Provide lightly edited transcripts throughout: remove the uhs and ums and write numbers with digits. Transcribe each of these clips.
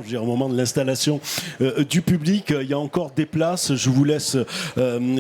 je dirais, au moment de l'installation du public. Il y a encore des places. Je vous laisse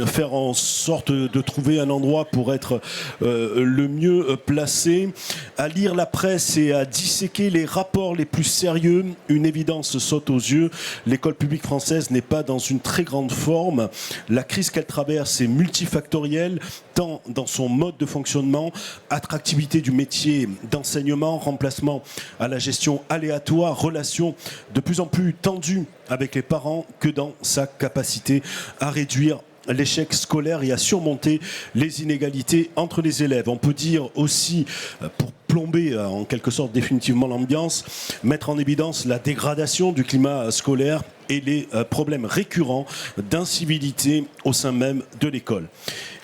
faire en sorte de trouver un endroit pour être le mieux placé. À lire la presse et à disséquer les rapports les plus sérieux, une évidence saute aux yeux. L'école publique française n'est pas dans une très grande forme. La crise qu'elle traverse est multifactorielle, tant dans son mode de fonctionnement, attractivité du métier d'enseignement, remplacement à la gestion aléatoire, relations de plus en plus tendues avec les parents, que dans sa capacité à réduire l'échec scolaire et à surmonter les inégalités entre les élèves. On peut dire aussi, pour plomber en quelque sorte définitivement l'ambiance, mettre en évidence la dégradation du climat scolaire et les problèmes récurrents d'incivilité au sein même de l'école.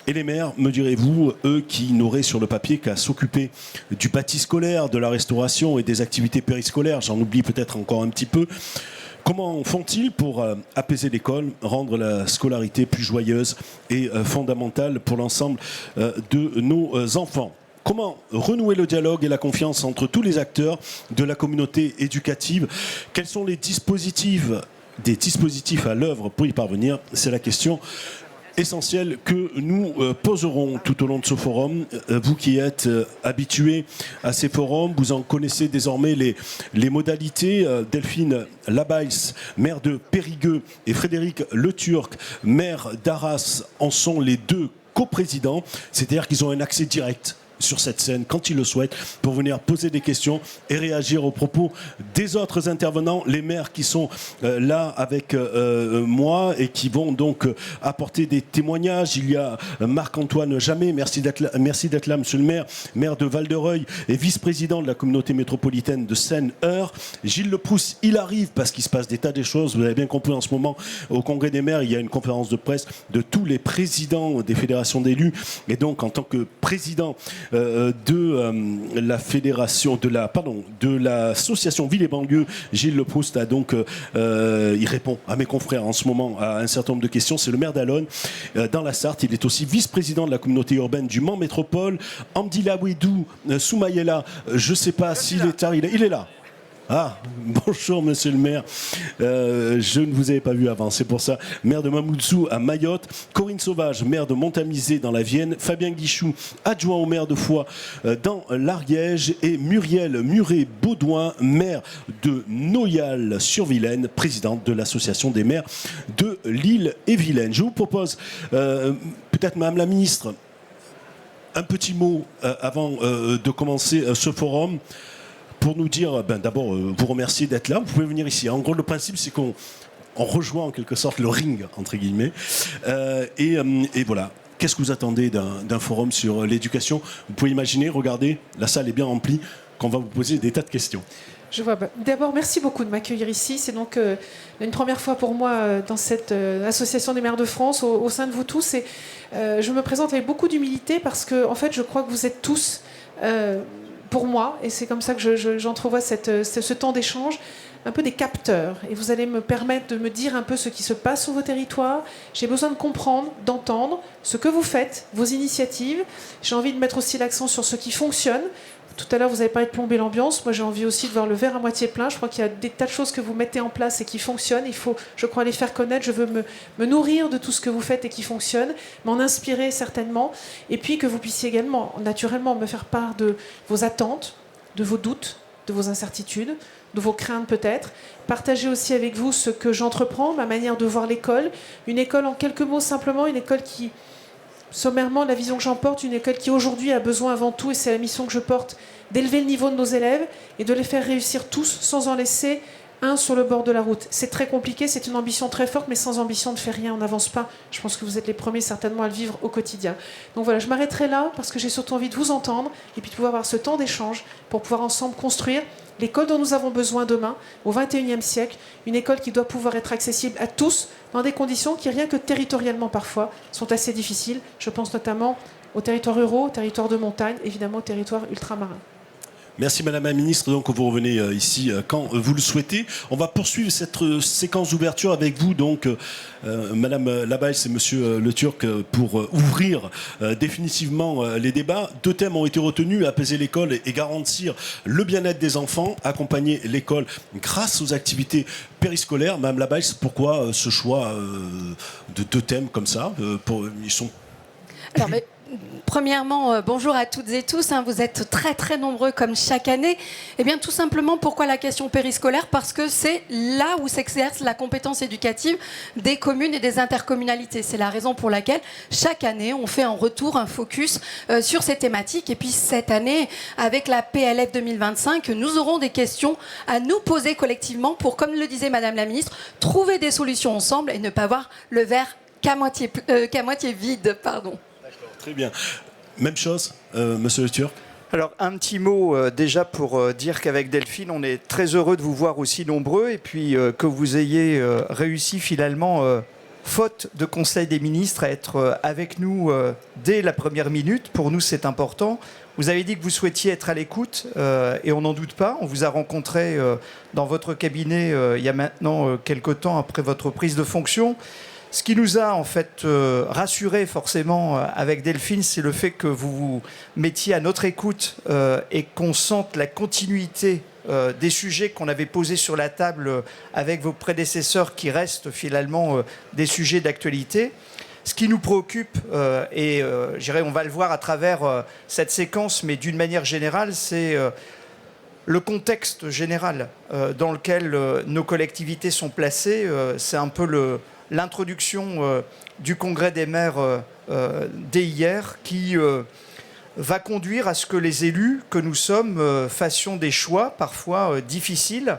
Et les maires, me direz-vous, eux qui n'auraient sur le papier qu'à s'occuper du bâti scolaire, de la restauration et des activités périscolaires, j'en oublie peut-être encore un petit peu, comment font-ils pour apaiser l'école, rendre la scolarité plus joyeuse et fondamentale pour l'ensemble de nos enfants ? Comment renouer le dialogue et la confiance entre tous les acteurs de la communauté éducative ? Quels sont les dispositifs à l'œuvre pour y parvenir ? C'est la question essentielle que nous poserons tout au long de ce forum. Vous qui êtes habitués à ces forums, vous en connaissez désormais les modalités. Delphine Labaïs, maire de Périgueux, et Frédéric Le Turc, maire d'Arras, en sont les deux coprésidents. C'est-à-dire qu'ils ont un accès direct sur cette scène quand ils le souhaitent pour venir poser des questions et réagir aux propos des autres intervenants, les maires qui sont là avec moi et qui vont donc apporter des témoignages. Il y a Marc-Antoine Jamet, merci d'être là monsieur le maire, maire de Val-de-Reuil et vice-président de la communauté métropolitaine de Seine-Eure. Gilles Leprousse, il arrive parce qu'il se passe des tas de choses, vous avez bien compris en ce moment au congrès des maires, il y a une conférence de presse de tous les présidents des fédérations d'élus et donc en tant que président de la fédération, de l'association Ville et Banlieue, Gilles Leprousse a donc, il répond à mes confrères en ce moment à un certain nombre de questions. C'est le maire d'Allonne, dans la Sarthe. Il est aussi vice-président de la communauté urbaine du Mans Métropole. Amdila Ouidou Soumaïela, je ne sais pas s'il est tard, il est là. Ah, bonjour monsieur le maire, je ne vous avais pas vu avant, c'est pour ça. Maire de Mamoudzou à Mayotte, Corinne Sauvage, maire de Montamizé dans la Vienne, Fabien Guichou, adjoint au maire de Foix dans l'Ariège, et Muriel Muret-Baudouin, maire de Noyal-sur-Vilaine, présidente de l'association des maires de l'Île-et-Vilaine. Je vous propose, peut-être madame la ministre, un petit mot avant de commencer ce forum, pour nous dire, d'abord, vous remercier d'être là. Vous pouvez venir ici. En gros, le principe, c'est qu'on rejoint en quelque sorte le ring, entre guillemets. Et voilà. Qu'est-ce que vous attendez d'un forum sur l'éducation ? Vous pouvez imaginer, regardez, la salle est bien remplie, qu'on va vous poser des tas de questions. Je vois. D'abord, merci beaucoup de m'accueillir ici. C'est donc une première fois pour moi dans cette association des maires de France, au sein de vous tous. Et je me présente avec beaucoup d'humilité parce que, en fait, je crois que vous êtes tous... pour moi, et c'est comme ça que j'entrevois ce temps d'échange, un peu des capteurs. Et vous allez me permettre de me dire un peu ce qui se passe sur vos territoires. J'ai besoin de comprendre, d'entendre ce que vous faites, vos initiatives. J'ai envie de mettre aussi l'accent sur ce qui fonctionne. Tout à l'heure, vous avez parlé de plomber l'ambiance. Moi, j'ai envie aussi de voir le verre à moitié plein. Je crois qu'il y a des tas de choses que vous mettez en place et qui fonctionnent. Il faut, je crois, les faire connaître. Je veux me nourrir de tout ce que vous faites et qui fonctionne, m'en inspirer certainement. Et puis que vous puissiez également, naturellement, me faire part de vos attentes, de vos doutes, de vos incertitudes, de vos craintes peut-être. Partager aussi avec vous ce que j'entreprends, ma manière de voir l'école. Une école, en quelques mots simplement, une école qui... Sommairement, la vision que j'en porte, une école qui aujourd'hui a besoin avant tout, et c'est la mission que je porte, d'élever le niveau de nos élèves et de les faire réussir tous sans en laisser un sur le bord de la route. C'est très compliqué, c'est une ambition très forte, mais sans ambition on ne fait rien, on n'avance pas. Je pense que vous êtes les premiers certainement à le vivre au quotidien. Donc voilà, je m'arrêterai là parce que j'ai surtout envie de vous entendre et puis de pouvoir avoir ce temps d'échange pour pouvoir ensemble construire l'école dont nous avons besoin demain, au XXIe siècle, une école qui doit pouvoir être accessible à tous dans des conditions qui, rien que territorialement parfois, sont assez difficiles. Je pense notamment aux territoires ruraux, aux territoires de montagne, évidemment aux territoires ultramarins. Merci Madame la Ministre, donc vous revenez ici quand vous le souhaitez. On va poursuivre cette séquence d'ouverture avec vous, donc Madame Labaille et Monsieur Le Turc, pour ouvrir définitivement les débats. 2 thèmes ont été retenus: apaiser l'école et garantir le bien-être des enfants, accompagner l'école grâce aux activités périscolaires. Madame Labaille, pourquoi ce choix de 2 thèmes comme ça ils sont... Alors, premièrement, bonjour à toutes et tous. Vous êtes très très nombreux comme chaque année. Eh bien, tout simplement, pourquoi la question périscolaire? Parce que c'est là où s'exerce la compétence éducative des communes et des intercommunalités. C'est la raison pour laquelle chaque année, on fait un retour, un focus sur ces thématiques. Et puis cette année, avec la PLF 2025, nous aurons des questions à nous poser collectivement pour, comme le disait Madame la Ministre, trouver des solutions ensemble et ne pas voir le verre qu'à moitié vide. Pardon. Très bien. Même chose, Monsieur Le Turc. Alors, un petit mot déjà pour dire qu'avec Delphine, on est très heureux de vous voir aussi nombreux et puis que vous ayez réussi finalement, faute de Conseil des ministres, à être avec nous dès la première minute. Pour nous, c'est important. Vous avez dit que vous souhaitiez être à l'écoute et on n'en doute pas. On vous a rencontré dans votre cabinet il y a maintenant quelques temps après votre prise de fonction. Ce qui nous a en fait rassurés forcément avec Delphine, c'est le fait que vous vous mettiez à notre écoute et qu'on sente la continuité des sujets qu'on avait posés sur la table avec vos prédécesseurs, qui restent finalement des sujets d'actualité. Ce qui nous préoccupe, et je dirais on va le voir à travers cette séquence, mais d'une manière générale, c'est le contexte général dans lequel nos collectivités sont placées. C'est un peu l'introduction du Congrès des maires dès hier qui va conduire à ce que les élus que nous sommes fassions des choix parfois difficiles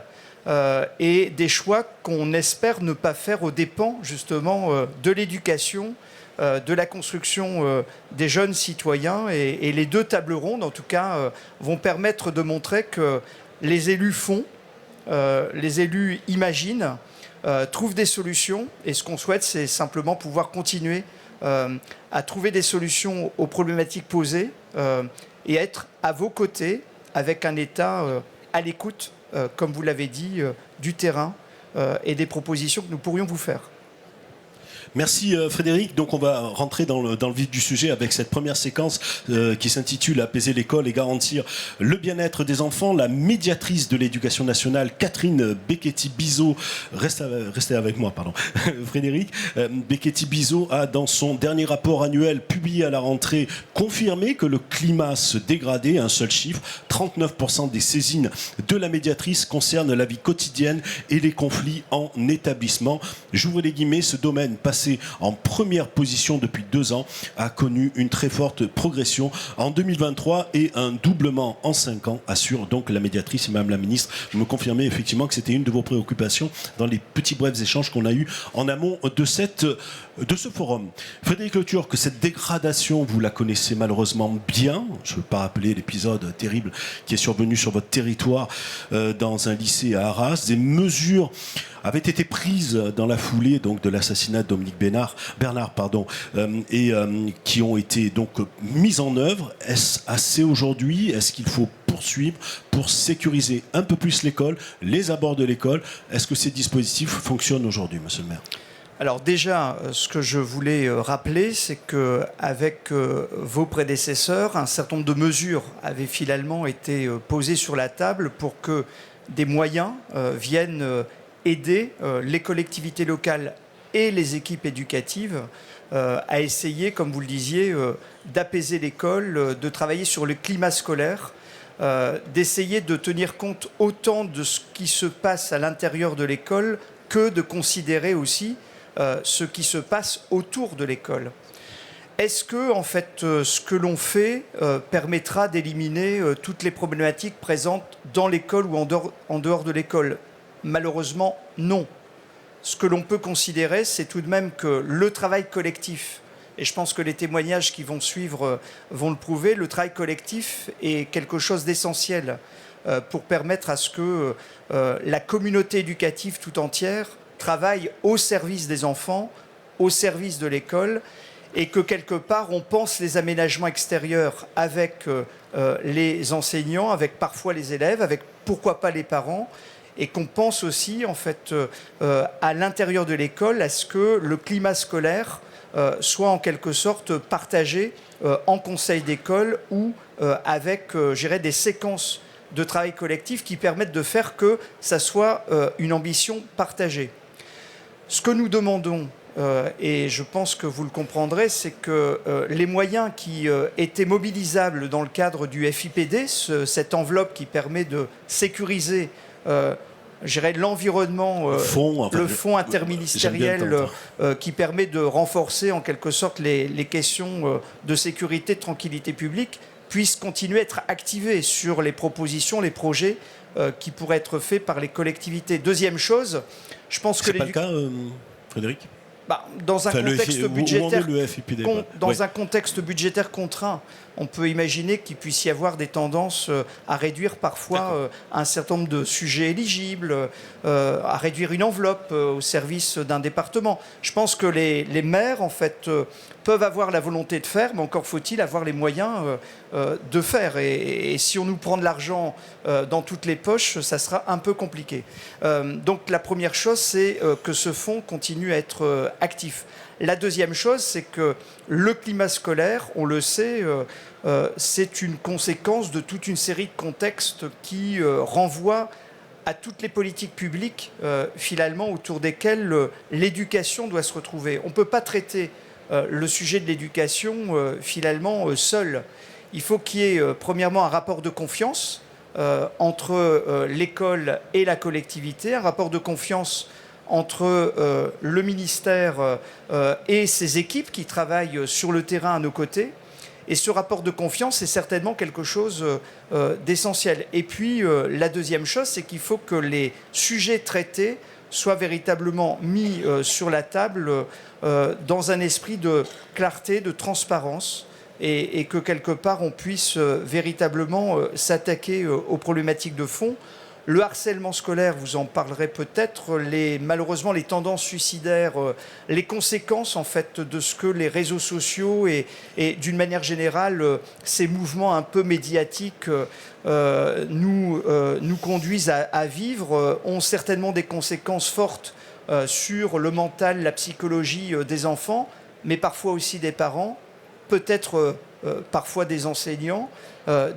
et des choix qu'on espère ne pas faire aux dépens justement de l'éducation, de la construction des jeunes citoyens. Et les 2 tables rondes, en tout cas, vont permettre de montrer que les élus font, les élus imaginent, trouvent des solutions. Et ce qu'on souhaite, c'est simplement pouvoir continuer à trouver des solutions aux problématiques posées et être à vos côtés avec un État à l'écoute, comme vous l'avez dit, du terrain et des propositions que nous pourrions vous faire. Merci Frédéric. Donc on va rentrer dans le vif du sujet avec cette première séquence qui s'intitule Apaiser l'école et garantir le bien-être des enfants. La médiatrice de l'éducation nationale, Catherine Becchetti-Bizot, restez avec moi, pardon, Frédéric. Becchetti-Bizot a, dans son dernier rapport annuel publié à la rentrée, confirmé que le climat se dégradait. Un seul chiffre: 39% des saisines de la médiatrice concernent la vie quotidienne et les conflits en établissement. J'ouvre les guillemets, ce domaine passé en première position depuis 2 ans a connu une très forte progression en 2023 et un doublement en 5 ans, assure donc la médiatrice. Et Madame la Ministre, vous me confirmez effectivement que c'était une de vos préoccupations dans les petits brefs échanges qu'on a eus en amont de ce forum. Frédéric Le Turc, que cette dégradation, vous la connaissez malheureusement bien. Je ne veux pas rappeler l'épisode terrible qui est survenu sur votre territoire dans un lycée à Arras. Des mesures avaient été prises dans la foulée donc de l'assassinat de Dominique Bernard, et qui ont été donc mises en œuvre. Est-ce assez aujourd'hui? Est-ce qu'il faut poursuivre pour sécuriser un peu plus l'école, les abords de l'école? Est-ce que ces dispositifs fonctionnent aujourd'hui, Monsieur le maire? Alors déjà, ce que je voulais rappeler, c'est qu'avec vos prédécesseurs, un certain nombre de mesures avaient finalement été posées sur la table pour que des moyens viennent aider les collectivités locales et les équipes éducatives à essayer, comme vous le disiez, d'apaiser l'école, de travailler sur le climat scolaire, d'essayer de tenir compte autant de ce qui se passe à l'intérieur de l'école que de considérer aussi ce qui se passe autour de l'école. Est-ce que, en fait, ce que l'on fait permettra d'éliminer toutes les problématiques présentes dans l'école ou en dehors de l'école? Malheureusement, non. Ce que l'on peut considérer, c'est tout de même que le travail collectif, et je pense que les témoignages qui vont suivre vont le prouver, le travail collectif est quelque chose d'essentiel pour permettre à ce que la communauté éducative tout entière travaille au service des enfants, au service de l'école, et que quelque part on pense les aménagements extérieurs avec les enseignants, avec parfois les élèves, avec pourquoi pas les parents, et qu'on pense aussi en fait à l'intérieur de l'école à ce que le climat scolaire soit en quelque sorte partagé en conseil d'école ou avec, je dirais, des séquences de travail collectif qui permettent de faire que ça soit une ambition partagée. Ce que nous demandons, et je pense que vous le comprendrez, c'est que les moyens qui étaient mobilisables dans le cadre du FIPD, cette enveloppe qui permet de sécuriser je dirais l'environnement, le fonds interministériel qui permet de renforcer en quelque sorte les questions de sécurité, de tranquillité publique, puisse continuer à être activé sur les propositions, les projets qui pourraient être faits par les collectivités. Deuxième chose, je pense que... C'est pas le cas, Frédéric ? Dans un contexte budgétaire, dans un contexte budgétaire contraint, on peut imaginer qu'il puisse y avoir des tendances à réduire parfois un certain nombre de sujets éligibles, à réduire une enveloppe au service d'un département. Je pense que les maires, en fait, peuvent avoir la volonté de faire, mais encore faut-il avoir les moyens de faire. Et si on nous prend de l'argent dans toutes les poches, ça sera un peu compliqué. Donc la première chose, c'est que ce fonds continue à être actif. La deuxième chose, c'est que le climat scolaire, on le sait, c'est une conséquence de toute une série de contextes qui renvoient à toutes les politiques publiques, finalement, autour desquelles l'éducation doit se retrouver. On ne peut pas traiter le sujet de l'éducation, finalement, seul. Il faut qu'il y ait, premièrement, un rapport de confiance entre l'école et la collectivité, un rapport de confiance entre le ministère et ses équipes qui travaillent sur le terrain à nos côtés. Et ce rapport de confiance est certainement quelque chose d'essentiel. Et puis, la deuxième chose, c'est qu'il faut que les sujets traités soient véritablement mis sur la table dans un esprit de clarté, de transparence, et que quelque part, on puisse véritablement s'attaquer aux problématiques de fond. Le harcèlement scolaire, vous en parlerez peut-être, malheureusement les tendances suicidaires, les conséquences en fait de ce que les réseaux sociaux et d'une manière générale ces mouvements un peu médiatiques nous conduisent à vivre, ont certainement des conséquences fortes sur le mental, la psychologie des enfants, mais parfois aussi des parents, peut-être parfois des enseignants.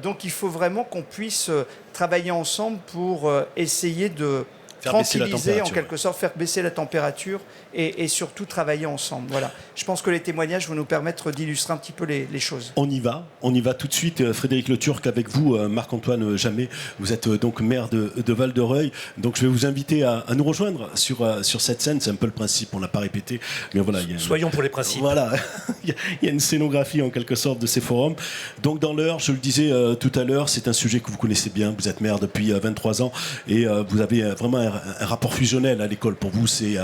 Donc il faut vraiment qu'on puisse travailler ensemble pour essayer de tranquilliser, en quelque sorte, faire baisser la température et surtout travailler ensemble. Voilà. Je pense que les témoignages vont nous permettre d'illustrer un petit peu les choses. On y va tout de suite. Frédéric Le Turc avec vous, Marc-Antoine Jamet. Vous êtes donc maire de Val-de-Reuil. Donc je vais vous inviter à nous rejoindre sur cette scène. C'est un peu le principe, on l'a pas répété. Mais voilà, soyons pour les principes. Voilà, il y a une scénographie en quelque sorte de ces forums. Donc dans l'heure, je le disais tout à l'heure, c'est un sujet que vous connaissez bien. Vous êtes maire depuis 23 ans et vous avez vraiment un rapport fusionnel à l'école. Pour vous, c'est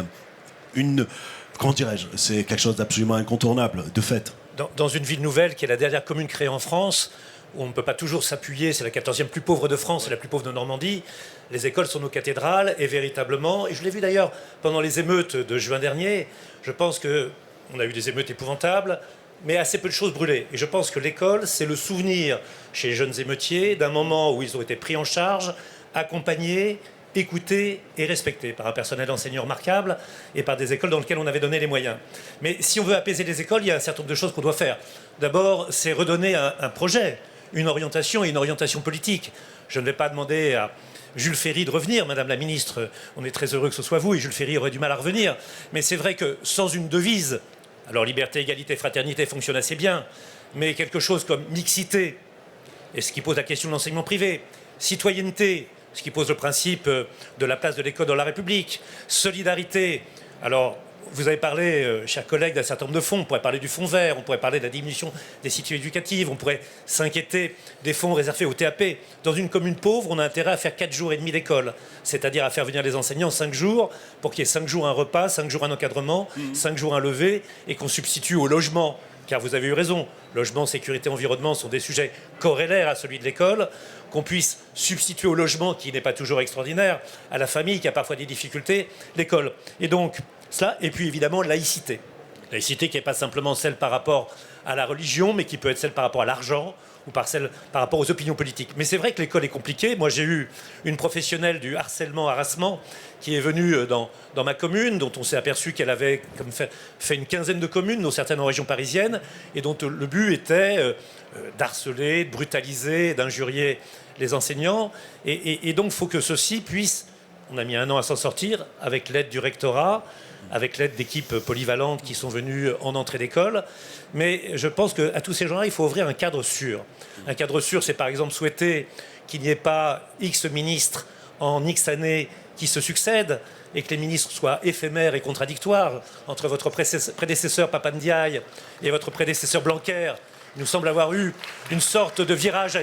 comment dirais-je, c'est quelque chose d'absolument incontournable, de fait. Dans une ville nouvelle qui est la dernière commune créée en France, où on ne peut pas toujours s'appuyer, c'est la 14e plus pauvre de France et la plus pauvre de Normandie, les écoles sont nos cathédrales, et véritablement, et je l'ai vu d'ailleurs pendant les émeutes de juin dernier, je pense qu'on a eu des émeutes épouvantables, mais assez peu de choses brûlées. Et je pense que l'école, c'est le souvenir chez les jeunes émeutiers d'un moment où ils ont été pris en charge, accompagnés, écoutés et respectés par un personnel enseignant remarquable et par des écoles dans lesquelles on avait donné les moyens. Mais si on veut apaiser les écoles, il y a un certain nombre de choses qu'on doit faire. D'abord, c'est redonner un projet, une orientation et une orientation politique. Je ne vais pas demander à Jules Ferry de revenir, Madame la Ministre, on est très heureux que ce soit vous, et Jules Ferry aurait du mal à revenir. Mais c'est vrai que sans une devise, alors liberté, égalité, fraternité fonctionne assez bien, mais quelque chose comme mixité, et ce qui pose la question de l'enseignement privé, citoyenneté, ce qui pose le principe de la place de l'école dans la République, solidarité. Alors, vous avez parlé, chers collègues, d'un certain nombre de fonds. On pourrait parler du fonds vert, on pourrait parler de la diminution des situations éducatives, on pourrait s'inquiéter des fonds réservés au TAP. Dans une commune pauvre, on a intérêt à faire 4 jours et demi d'école, c'est-à-dire à faire venir les enseignants 5 jours, pour qu'il y ait 5 jours un repas, 5 jours un encadrement, 5 jours un lever, et qu'on substitue au logement. Car vous avez eu raison, logement, sécurité, environnement sont des sujets corrélaires à celui de l'école, qu'on puisse substituer au logement, qui n'est pas toujours extraordinaire, à la famille qui a parfois des difficultés, l'école. Et donc, cela, et puis évidemment, laïcité. Laïcité qui n'est pas simplement celle par rapport à la religion, mais qui peut être celle par rapport à l'argent ou par rapport aux opinions politiques. Mais c'est vrai que l'école est compliquée. Moi, j'ai eu une professionnelle du harassement qui est venue dans ma commune, dont on s'est aperçu qu'elle avait fait une quinzaine de communes, dont certaines en région parisienne, et dont le but était d'harceler, de brutaliser, d'injurier les enseignants. Et donc, il faut que ceux-ci puissent, on a mis 1 an à s'en sortir, avec l'aide du rectorat, avec l'aide d'équipes polyvalentes qui sont venues en entrée d'école. Mais je pense qu'à tous ces gens-là, il faut ouvrir un cadre sûr. Un cadre sûr, c'est par exemple souhaiter qu'il n'y ait pas X ministres en X années qui se succèdent et que les ministres soient éphémères et contradictoires. Entre votre prédécesseur Papa Ndiaye et votre prédécesseur Blanquer, il nous semble avoir eu une sorte de virage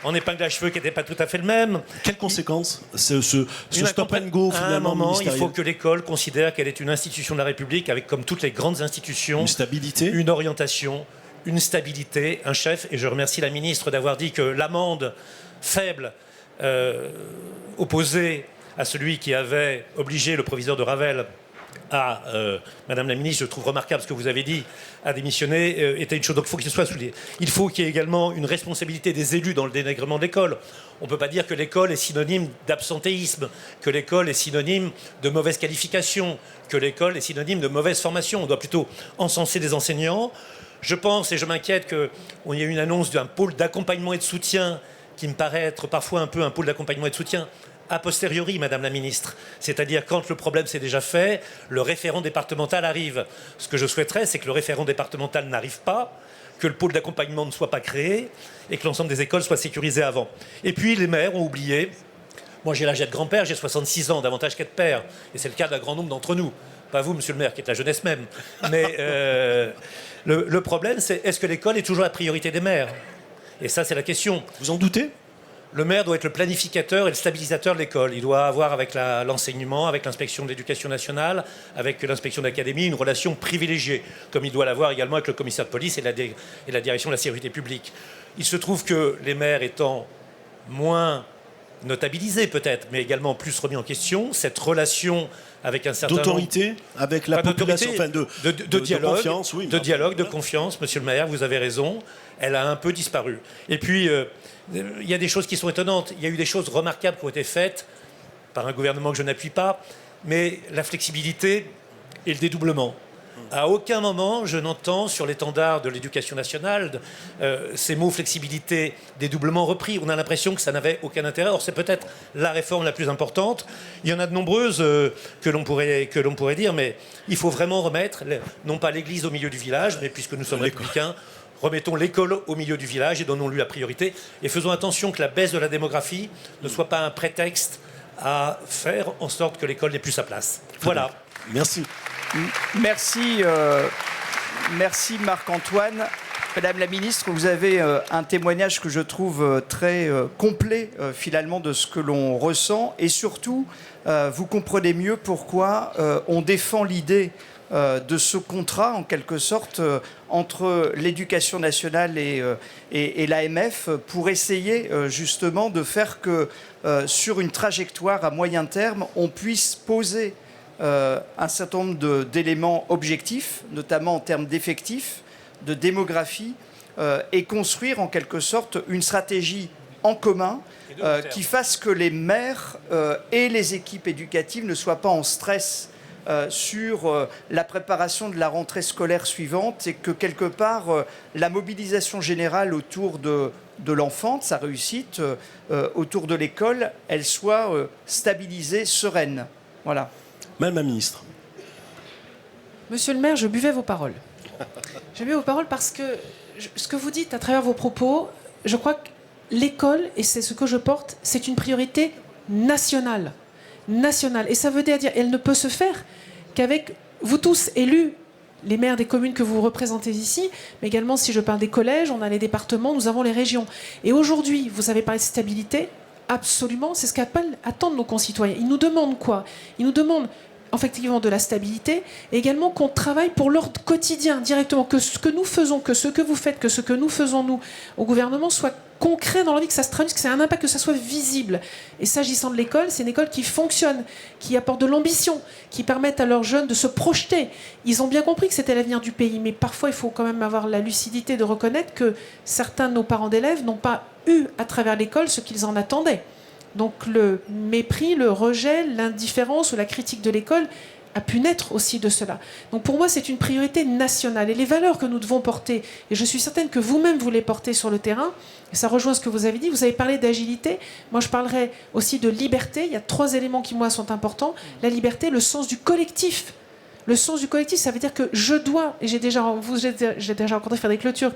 en épingle à cheveux qui n'était pas tout à fait le même. Quelles conséquences ce stop and go finalement à un moment, il ministériel? faut que l'école considère qu'elle est une institution de la République avec, comme toutes les grandes institutions, Une stabilité, une orientation, une stabilité, un chef. Et je remercie la ministre d'avoir dit que l'amende faible opposée à celui qui avait obligé le proviseur de Ravel à, Madame la ministre, je trouve remarquable ce que vous avez dit, à démissionner, était une chose. Donc il faut qu'il soit souligné. Il faut qu'il y ait également une responsabilité des élus dans le dénigrement de l'école. On ne peut pas dire que l'école est synonyme d'absentéisme, que l'école est synonyme de mauvaise qualification, que l'école est synonyme de mauvaise formation. On doit plutôt encenser les enseignants. Je pense, et je m'inquiète, qu'il y a eu une annonce d'un pôle d'accompagnement et de soutien qui me paraît être parfois un peu un pôle d'accompagnement et de soutien a posteriori, Madame la Ministre. C'est-à-dire quand le problème s'est déjà fait, le référent départemental arrive. Ce que je souhaiterais, c'est que le référent départemental n'arrive pas, que le pôle d'accompagnement ne soit pas créé et que l'ensemble des écoles soient sécurisées avant. Et puis les maires ont oublié. Moi j'ai l'âge d'être grand-père, j'ai 66 ans, davantage qu'être père. Et c'est le cas d'un grand nombre d'entre nous. Pas vous, monsieur le maire, qui êtes la jeunesse même. Mais le problème, c'est est-ce que l'école est toujours la priorité des maires? Et ça, c'est la question. vous en doutez? Le maire doit être le planificateur et le stabilisateur de l'école. Il doit avoir avec l'enseignement, avec l'inspection de l'éducation nationale, avec l'inspection d'académie, une relation privilégiée, comme il doit l'avoir également avec le commissaire de police et la direction de la sécurité publique. Il se trouve que les maires étant moins notabilisés peut-être, mais également plus remis en question, cette relation avec un certain d'autorité avec la population, enfin de dialogue, de confiance, oui, de dialogue, de confiance, monsieur le maire, vous avez raison, elle a un peu disparu. Et puis, il y a des choses qui sont étonnantes. Il y a eu des choses remarquables qui ont été faites par un gouvernement que je n'appuie pas, mais la flexibilité et le dédoublement. À aucun moment, je n'entends sur l'étendard de l'éducation nationale ces mots flexibilité, dédoublement repris. On a l'impression que ça n'avait aucun intérêt. Or, c'est peut-être la réforme la plus importante. Il y en a de nombreuses que l'on pourrait dire, mais il faut vraiment remettre, non pas l'église au milieu du village, mais puisque nous sommes républicains, remettons l'école au milieu du village et donnons-lui la priorité. Et faisons attention que la baisse de la démographie ne soit pas un prétexte à faire en sorte que l'école n'ait plus sa place. Voilà. Merci. Merci, merci Marc-Antoine. Madame la ministre, vous avez un témoignage que je trouve très complet finalement de ce que l'on ressent et surtout vous comprenez mieux pourquoi on défend l'idée de ce contrat en quelque sorte entre l'éducation nationale et l'AMF pour essayer justement de faire que sur une trajectoire à moyen terme on puisse poser un certain nombre d'éléments objectifs, notamment en termes d'effectifs, de démographie, et construire en quelque sorte une stratégie en commun qui fasse que les maires et les équipes éducatives ne soient pas en stress sur la préparation de la rentrée scolaire suivante et que quelque part la mobilisation générale autour de l'enfant, de sa réussite, autour de l'école, elle soit stabilisée, sereine. Voilà. Madame la ministre. Monsieur le maire, je buvais vos paroles. Je buvais vos paroles parce que ce que vous dites à travers vos propos, je crois que l'école, et c'est ce que je porte, c'est une priorité nationale. Nationale. Et ça veut dire, elle ne peut se faire qu'avec vous tous élus, les maires des communes que vous représentez ici, mais également si je parle des collèges, on a les départements, nous avons les régions. Et aujourd'hui, vous avez parlé de stabilité, absolument, c'est ce qu'attendent nos concitoyens. Ils nous demandent quoi? Ils nous demandent effectivement de la stabilité, et également qu'on travaille pour leur quotidien directement, que ce que nous faisons, que ce que vous faites, que ce que nous faisons nous au gouvernement soit concret dans leur vie, que ça se traduise, que ça ait un impact, que ça soit visible. Et s'agissant de l'école, c'est une école qui fonctionne, qui apporte de l'ambition, qui permet à leurs jeunes de se projeter. Ils ont bien compris que c'était l'avenir du pays, mais parfois il faut quand même avoir la lucidité de reconnaître que certains de nos parents d'élèves n'ont pas eu à travers l'école ce qu'ils en attendaient. Donc le mépris, le rejet, l'indifférence ou la critique de l'école a pu naître aussi de cela. Donc pour moi, c'est une priorité nationale. Et les valeurs que nous devons porter, et je suis certaine que vous-même vous les portez sur le terrain, et ça rejoint ce que vous avez dit, vous avez parlé d'agilité, moi je parlerai aussi de liberté. Il y a 3 éléments qui, moi, sont importants. La liberté, le sens du collectif. Le sens du collectif, ça veut dire que je dois, et j'ai déjà rencontré Frédéric Le Turc,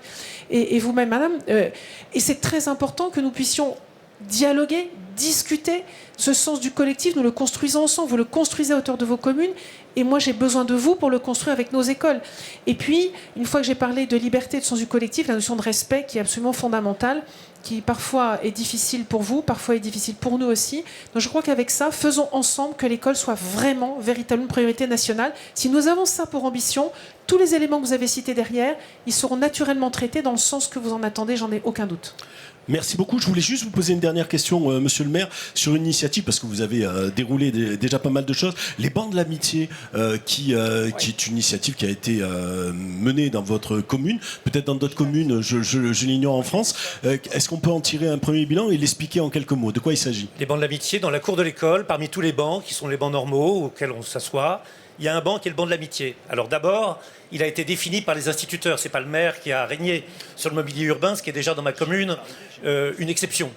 et vous-même, madame, et c'est très important que nous puissions dialoguer, discuter. Ce sens du collectif, nous le construisons ensemble. Vous le construisez à hauteur de vos communes. Et moi, j'ai besoin de vous pour le construire avec nos écoles. Et puis, une fois que j'ai parlé de liberté, de sens du collectif, la notion de respect qui est absolument fondamentale, qui parfois est difficile pour vous, parfois est difficile pour nous aussi. Donc je crois qu'avec ça, faisons ensemble que l'école soit vraiment, véritablement une priorité nationale. Si nous avons ça pour ambition, tous les éléments que vous avez cités derrière, ils seront naturellement traités dans le sens que vous en attendez, j'en ai aucun doute. Merci beaucoup. Je voulais juste vous poser une dernière question, monsieur le maire, sur une initiative, parce que vous avez déroulé déjà pas mal de choses. Les bancs de l'amitié, qui est une initiative qui a été menée dans votre commune, peut-être dans d'autres communes, je l'ignore en France. Est-ce qu'on peut en tirer un premier bilan et l'expliquer en quelques mots? De quoi il s'agit? Les bancs de l'amitié, dans la cour de l'école, parmi tous les bancs, qui sont les bancs normaux auxquels on s'assoit, il y a un banc qui est le banc de l'amitié. Alors d'abord, il a été défini par les instituteurs. Ce n'est pas le maire qui a régné sur le mobilier urbain, ce qui est déjà dans ma commune une exception.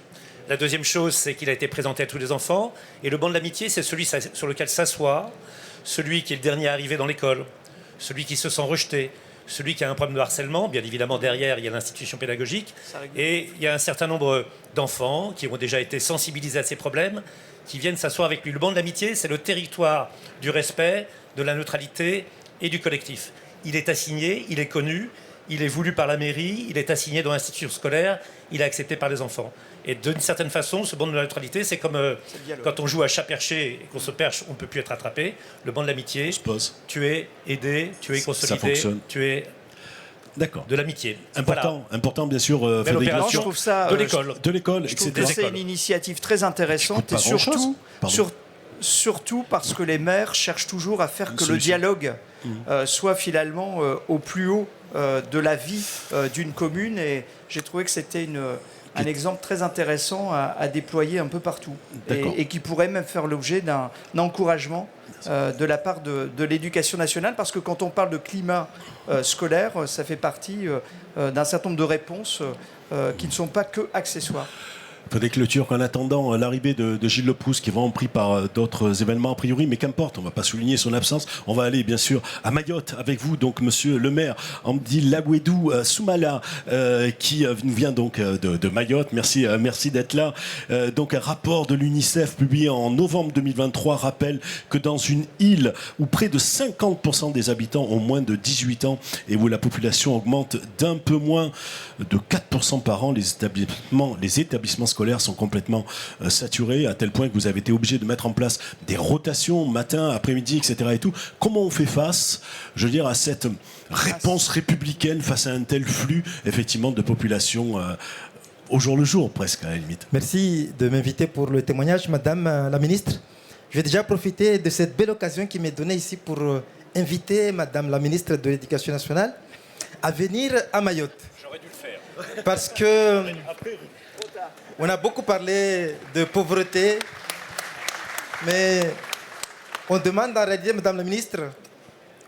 La deuxième chose, c'est qu'il a été présenté à tous les enfants. Et le banc de l'amitié, c'est celui sur lequel s'assoit celui qui est le dernier arrivé dans l'école, celui qui se sent rejeté, celui qui a un problème de harcèlement. Bien évidemment, derrière, il y a l'institution pédagogique. Et il y a un certain nombre d'enfants qui ont déjà été sensibilisés à ces problèmes, qui viennent s'asseoir avec lui. Le banc de l'amitié, c'est le territoire du respect, de la neutralité et du collectif. Il est assigné, il est connu, il est voulu par la mairie, il est assigné dans l'institution scolaire, il est accepté par les enfants. Et d'une certaine façon, ce banc de la neutralité, c'est comme quand on joue à chat perché et qu'on se perche, on ne peut plus être attrapé. Le banc de l'amitié, tu es aidé, tu es consolidé, tu es... D'accord. De l'amitié. Important, bien sûr. Je trouve ça de l'école. De l'école, etc. C'est une initiative très intéressante et surtout parce que les maires cherchent toujours à faire que le dialogue soit finalement au plus haut de la vie d'une commune. Et j'ai trouvé que c'était un exemple très intéressant à déployer un peu partout et qui pourrait même faire l'objet d'un encouragement de la part de l'éducation nationale, parce que quand on parle de climat scolaire, ça fait partie d'un certain nombre de réponses qui ne sont pas que accessoires. Frédéric Le Turc, en attendant l'arrivée de Gilles Leprousse, qui est vraiment pris par d'autres événements a priori, mais qu'importe, on ne va pas souligner son absence. On va aller bien sûr à Mayotte avec vous, donc monsieur le maire Amdi Lagouedou Soumala, qui nous vient donc de Mayotte. Merci d'être là. Donc un rapport de l'UNICEF publié en novembre 2023 rappelle que dans une île où près de 50% des habitants ont moins de 18 ans et où la population augmente d'un peu moins de 4% par an, les établissements scolaires sont complètement saturés, à tel point que vous avez été obligé de mettre en place des rotations matin, après-midi, etc. et tout. Comment on fait face, je veux dire, à cette réponse républicaine face à un tel flux, effectivement, de population au jour le jour, presque, à la limite? Merci de m'inviter pour le témoignage, Madame la Ministre. Je vais déjà profiter de cette belle occasion qui m'est donnée ici pour inviter Madame la Ministre de l'Éducation nationale à venir à Mayotte. J'aurais dû le faire. Parce que on a beaucoup parlé de pauvreté, mais on demande en réalité, Madame la Ministre,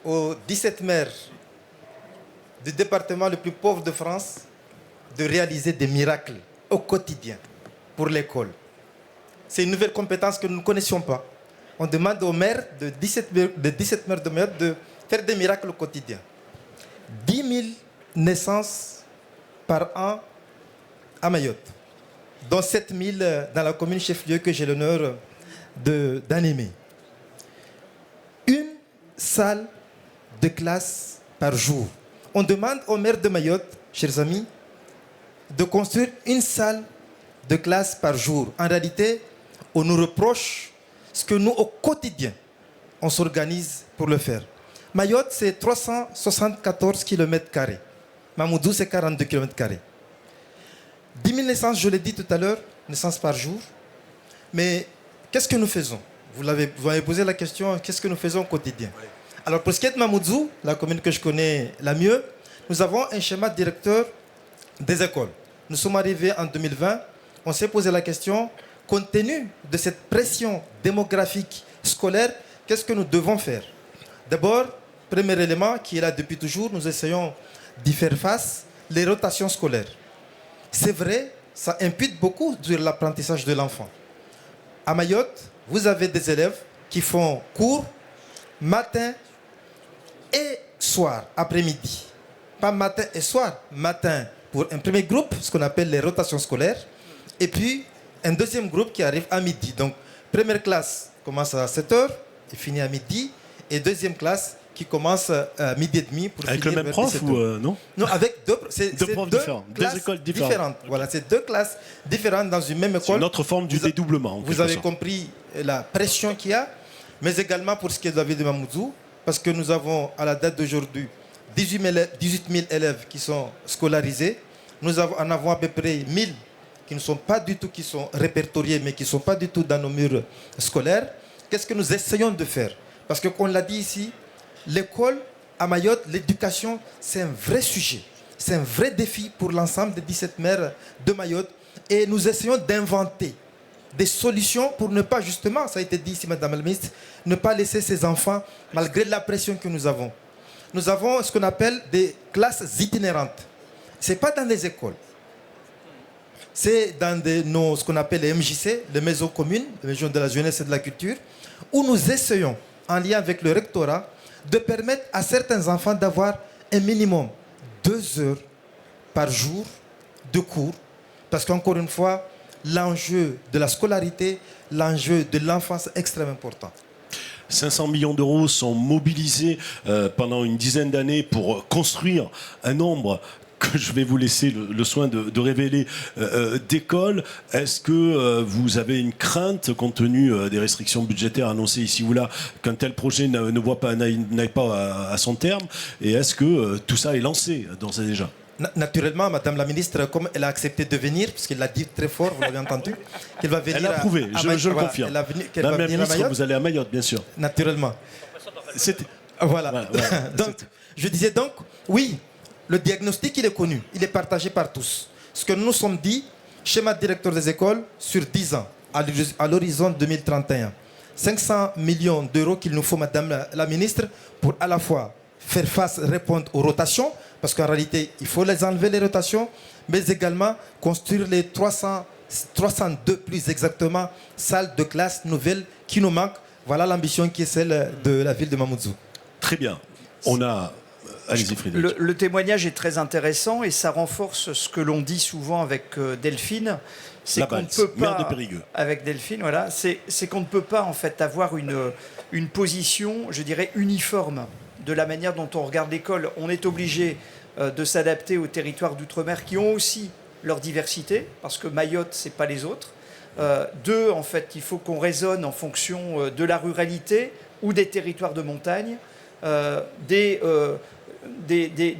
aux 17 maires du département le plus pauvre de France de réaliser des miracles au quotidien pour l'école. C'est une nouvelle compétence que nous ne connaissions pas. On demande aux maires de 17 maires de Mayotte de faire des miracles au quotidien. 10 000 naissances par an à Mayotte, dont 7 000 dans la commune chef-lieu que j'ai l'honneur d'animer. Une salle de classe par jour. On demande aux maires de Mayotte, chers amis, de construire une salle de classe par jour. En réalité, on nous reproche ce que nous, au quotidien, on s'organise pour le faire. Mayotte, c'est 374 km². Mamoudzou, c'est 42 km². 10 000 naissances, je l'ai dit tout à l'heure, naissances par jour. Mais qu'est-ce que nous faisons? Vous avez posé la question, qu'est-ce que nous faisons au quotidien? Alors pour ce qui est de Mamoudzou, la commune que je connais la mieux, nous avons un schéma directeur des écoles. Nous sommes arrivés en 2020, on s'est posé la question, compte tenu de cette pression démographique scolaire, qu'est-ce que nous devons faire? D'abord, premier élément qui est là depuis toujours, nous essayons d'y faire face, les rotations scolaires. C'est vrai, ça impute beaucoup sur l'apprentissage de l'enfant. À Mayotte, vous avez des élèves qui font cours matin et soir, après-midi. Pas matin et soir, matin pour un premier groupe, ce qu'on appelle les rotations scolaires, et puis un deuxième groupe qui arrive à midi. Donc, première classe commence à 7h et finit à midi, et deuxième classe qui commence à midi et demi pour avec finir le même vers prof 17h. ou non? Non, avec deux profs différents, deux classes écoles différentes. Voilà, c'est deux classes différentes dans une même C'est école. une autre forme du dédoublement. en Vous quelque avez sorte. compris la pression qu'il y a, mais également pour ce qui est de la ville de Mamoudzou, parce que nous avons à la date d'aujourd'hui 18 000 élèves qui sont scolarisés. Nous en avons à peu près 1000 qui ne sont pas du tout, qui sont répertoriés, mais qui ne sont pas du tout dans nos murs scolaires. Qu'est-ce que nous essayons de faire? Parce que, comme on l'a dit ici, l'école à Mayotte, l'éducation, c'est un vrai sujet. C'est un vrai défi pour l'ensemble des 17 maires de Mayotte. Et nous essayons d'inventer des solutions pour ne pas, justement, ça a été dit ici, Madame la Ministre, ne pas laisser ces enfants, malgré la pression que nous avons. Nous avons ce qu'on appelle des classes itinérantes. Ce n'est pas dans les écoles. C'est dans ce qu'on appelle les MJC, les maisons communes, les maisons de la jeunesse et de la culture, où nous essayons, en lien avec le rectorat, de permettre à certains enfants d'avoir un minimum 2 heures par jour de cours. Parce qu'encore une fois, l'enjeu de la scolarité, l'enjeu de l'enfance est extrêmement important. 500 millions d'euros sont mobilisés pendant une dizaine d'années pour construire un nombre que je vais vous laisser le soin de révéler d'écoles. Est-ce que vous avez une crainte, compte tenu des restrictions budgétaires annoncées ici ou là, qu'un tel projet n'aille pas à son terme? Et est-ce que tout ça est lancé d'ores et déjà? Naturellement, Madame la Ministre, comme elle a accepté de venir, parce qu'elle l'a dit très fort, vous l'avez entendu, qu'elle va venir. Elle a prouvé, je le confirme. Madame la Ministre, vous allez à Mayotte, bien sûr. Naturellement. Voilà. Donc, je disais donc, oui, le diagnostic, il est connu, il est partagé par tous. Ce que nous nous sommes dit, schéma directeur des écoles, sur 10 ans, à l'horizon 2031. 500 millions d'euros qu'il nous faut, Madame la Ministre, pour à la fois faire face, répondre aux rotations, parce qu'en réalité, il faut les enlever, les rotations, mais également construire les 302 plus exactement salles de classe nouvelles qui nous manquent. Voilà l'ambition qui est celle de la ville de Mamoudzou. Très bien. On a... Allez-y, Frédéric. Le témoignage est très intéressant et ça renforce ce que l'on dit souvent avec Delphine. C'est qu'on ne peut pas, maire de Périgueux. avec Delphine, voilà, c'est qu'on ne peut pas en fait avoir une position, je dirais, uniforme de la manière dont on regarde l'école. On est obligé de s'adapter aux territoires d'outre-mer qui ont aussi leur diversité, parce que Mayotte, c'est pas les autres. Deux, en fait, il faut qu'on raisonne en fonction de la ruralité ou des territoires de montagne, des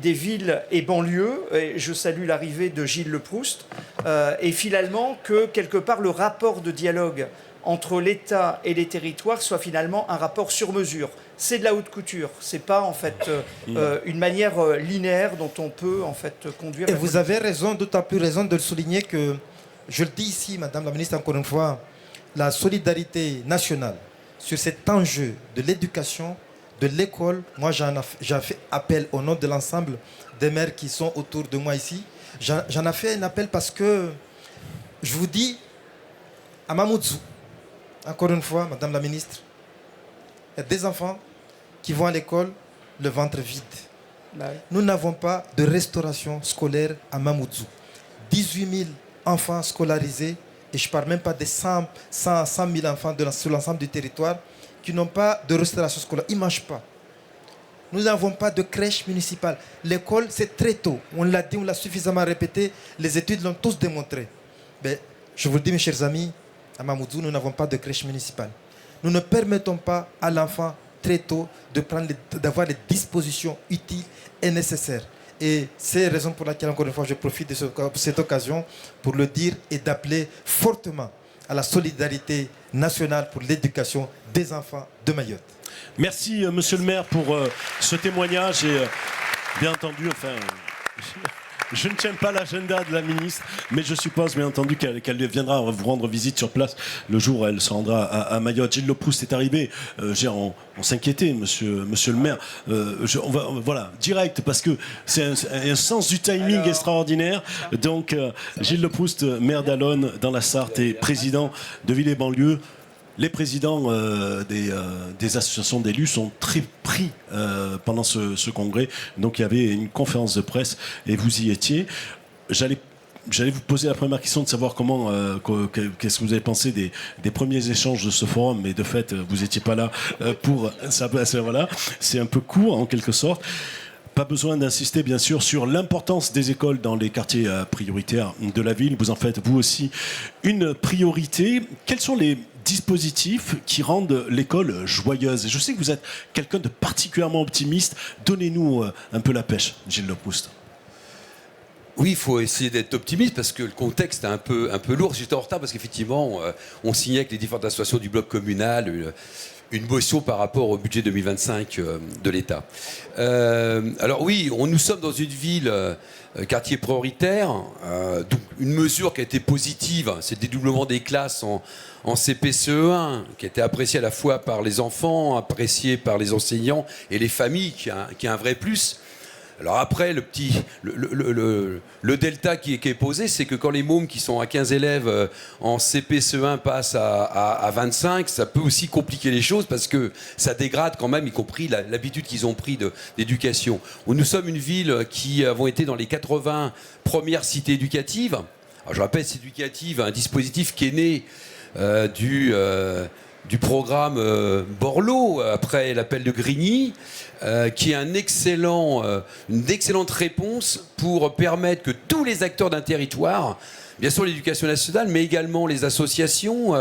villes et banlieues. Et je salue l'arrivée de Gilles Le Proust. Et finalement, que quelque part, le rapport de dialogue entre l'État et les territoires soit finalement un rapport sur mesure. C'est de la haute couture. C'est pas en fait une manière linéaire dont on peut en fait conduire. Et vous avez raison, d'autant plus raison de le souligner que, je le dis ici, Madame la Ministre, encore une fois, la solidarité nationale sur cet enjeu de l'éducation, de l'école. Moi, j'ai fait appel au nom de l'ensemble des maires qui sont autour de moi ici. J'en ai fait un appel parce que, je vous dis, à Mamoudzou, encore une fois, Madame la Ministre, il y a des enfants qui vont à l'école le ventre vide. Nous n'avons pas de restauration scolaire à Mamoudzou. 18 000 enfants scolarisés, et je ne parle même pas des 100 000 enfants sur l'ensemble du territoire qui n'ont pas de restauration scolaire. Ils ne mangent pas. Nous n'avons pas de crèche municipale. L'école, c'est très tôt. On l'a dit, on l'a suffisamment répété. Les études l'ont tous démontré. Mais je vous le dis, mes chers amis, à Mamoudzou, nous n'avons pas de crèche municipale. Nous ne permettons pas à l'enfant très tôt d'avoir les dispositions utiles et nécessaires. Et c'est la raison pour laquelle, encore une fois, je profite de cette occasion pour le dire et d'appeler fortement à la solidarité nationale pour l'éducation des enfants de Mayotte. Merci, monsieur le maire, pour ce témoignage. Et bien entendu, je ne tiens pas l'agenda de la ministre, mais je suppose bien entendu qu'elle viendra vous rendre visite sur place le jour où elle se rendra à Mayotte. Gilles Leproust est arrivé. On s'inquiétait, monsieur le maire. Voilà, direct, parce que c'est un sens du timing extraordinaire. Donc, Gilles Leproust, maire d'Allonnes dans la Sarthe et président de Ville et Banlieue. Les présidents des associations d'élus sont très pris pendant ce congrès. Donc il y avait une conférence de presse et vous y étiez. J'allais vous poser la première question de savoir qu'est-ce que vous avez pensé des premiers échanges de ce forum, mais de fait, vous n'étiez pas là pour ça. Voilà, c'est un peu court en quelque sorte. Pas besoin d'insister bien sûr sur l'importance des écoles dans les quartiers prioritaires de la ville. Vous en faites vous aussi une priorité. Quels sont les dispositifs qui rendent l'école joyeuse? Et je sais que vous êtes quelqu'un de particulièrement optimiste. Donnez-nous un peu la pêche, Gilles Leproust. Oui, il faut essayer d'être optimiste parce que le contexte est un peu lourd. J'étais en retard parce qu'effectivement, on signait avec les différentes associations du bloc communal une motion par rapport au budget 2025 de l'État. Alors oui, nous sommes dans une ville quartier prioritaire, donc une mesure qui a été positive, c'est le dédoublement des classes en CP-CE1, qui a été apprécié à la fois par les enfants, apprécié par les enseignants et les familles, qui est un vrai plus. Alors après, le delta qui est posé, c'est que quand les mômes qui sont à 15 élèves en CP-CE1 passent à 25, ça peut aussi compliquer les choses parce que ça dégrade quand même, y compris l'habitude qu'ils ont pris d'éducation. Nous sommes une ville qui avons été dans les 80 premières cités éducatives. Alors je rappelle, c'est éducative, un dispositif qui est né du programme Borloo, après l'appel de Grigny, qui est une excellente réponse pour permettre que tous les acteurs d'un territoire, bien sûr l'éducation nationale, mais également les associations,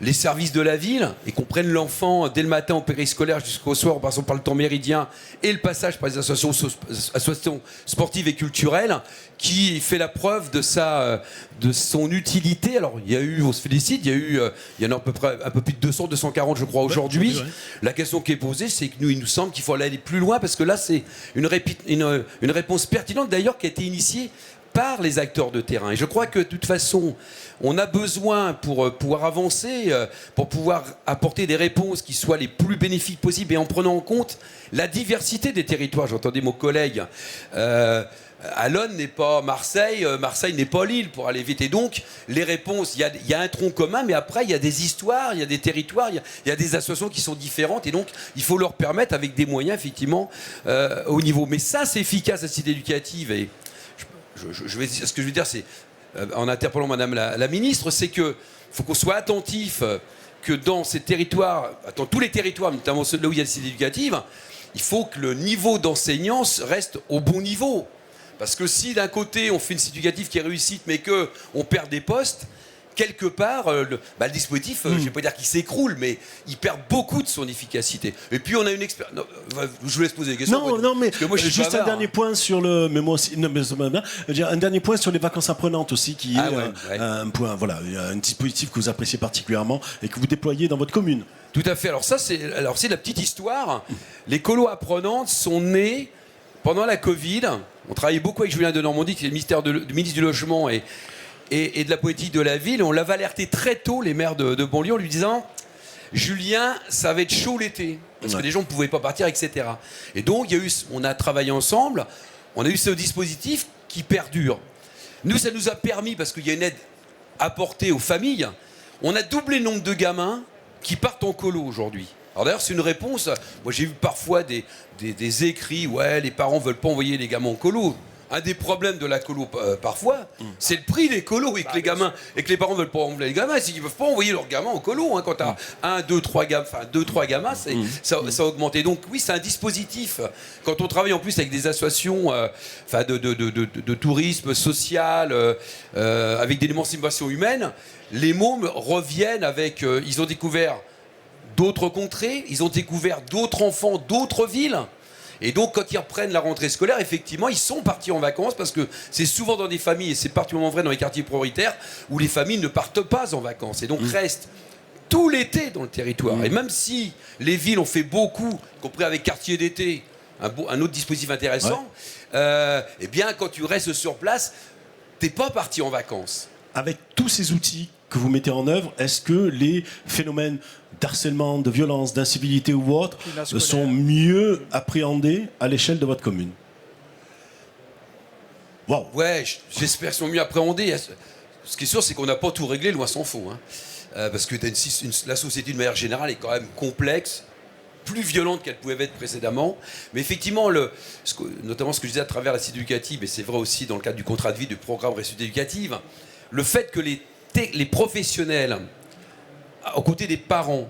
les services de la ville, et qu'on prenne l'enfant dès le matin au périscolaire jusqu'au soir en passant par le temps méridien et le passage par les associations sportives et culturelles, qui fait la preuve de son utilité. Alors on se félicite, il y en a à peu près un peu plus de 200, 240 je crois aujourd'hui. Ouais. La question qui est posée, c'est que il nous semble qu'il faut aller plus loin parce que là c'est une réponse pertinente d'ailleurs qui a été initiée par les acteurs de terrain. Et je crois que de toute façon, on a besoin pour pouvoir avancer, pour pouvoir apporter des réponses qui soient les plus bénéfiques possibles et en prenant en compte la diversité des territoires. J'entendais mon collègue, Allonnes n'est pas Marseille, Marseille n'est pas Lille, pour aller vite. Et donc, les réponses, il y a un tronc commun, mais après, il y a des histoires, il y a des territoires, il y a des associations qui sont différentes. Et donc, il faut leur permettre, avec des moyens, effectivement, au niveau. Mais ça, c'est efficace, la cité éducative. Et ce que je veux dire, c'est, en interpellant Madame la ministre, c'est qu'il faut qu'on soit attentif que dans ces territoires, dans tous les territoires, notamment ceux là où il y a des cités éducatives, il faut que le niveau d'enseignants reste au bon niveau. Parce que si d'un côté on fait une cité éducative qui est réussite, mais qu'on perd des postes, quelque part, le dispositif, je ne vais pas dire qu'il s'écroule, mais il perd beaucoup de son efficacité. Et puis on a une expérience. Je vous laisse poser des questions. Non, mais moi, juste un dernier point sur le. Mais moi aussi, un dernier point sur les vacances apprenantes aussi, qui est un point. Voilà, un dispositif que vous appréciez particulièrement et que vous déployez dans votre commune. Tout à fait. Alors ça, c'est la petite histoire. Les colos apprenantes sont nées pendant la Covid. On travaillait beaucoup avec Julien Denormandie, qui est le ministre du Logement et de la politique de la ville. On l'avait alerté très tôt, les maires de banlieue, en lui disant « Julien, ça va être chaud l'été, parce que les gens ne pouvaient pas partir, etc. » Et donc, on a travaillé ensemble, on a eu ce dispositif qui perdure. Nous, ça nous a permis, parce qu'il y a une aide apportée aux familles, on a doublé le nombre de gamins qui partent en colo aujourd'hui. Alors d'ailleurs, c'est une réponse. Moi, j'ai vu parfois des écrits, ouais, les parents ne veulent pas envoyer les gamins en colo. Un des problèmes de la colo, parfois, c'est le prix des colos et que les gamins et que les parents ne veulent pas envoyer les gamins. C'est qu'ils ne peuvent pas envoyer leurs gamins en colo. Quand tu as 2, 3 gamins, ça augmente. Et donc, oui, c'est un dispositif. Quand on travaille en plus avec des associations de tourisme social, avec des émancipations humaines, les mômes reviennent avec. Ils ont découvert d'autres contrées, ils ont découvert d'autres enfants, d'autres villes. Et donc, quand ils reprennent la rentrée scolaire, effectivement, ils sont partis en vacances parce que c'est souvent dans des familles, et c'est particulièrement vrai dans les quartiers prioritaires, où les familles ne partent pas en vacances et donc restent tout l'été dans le territoire. Et même si les villes ont fait beaucoup, y compris avec quartier d'été, un autre dispositif intéressant, eh bien, quand tu restes sur place, t'es pas parti en vacances. Avec tous ces outils que vous mettez en œuvre, est-ce que les phénomènes d'harcèlement, de violence, d'incivilité ou autres sont mieux appréhendés à l'échelle de votre commune? Wow. Ouais, j'espère qu'ils sont mieux appréhendés. Ce qui est sûr, c'est qu'on n'a pas tout réglé, loin s'en faut. Parce que la société, de manière générale, est quand même complexe, plus violente qu'elle pouvait être précédemment. Mais effectivement, notamment ce que je disais à travers la cité éducative, et c'est vrai aussi dans le cadre du contrat de vie du programme Réussite éducative, le fait que les professionnels, aux côtés des parents,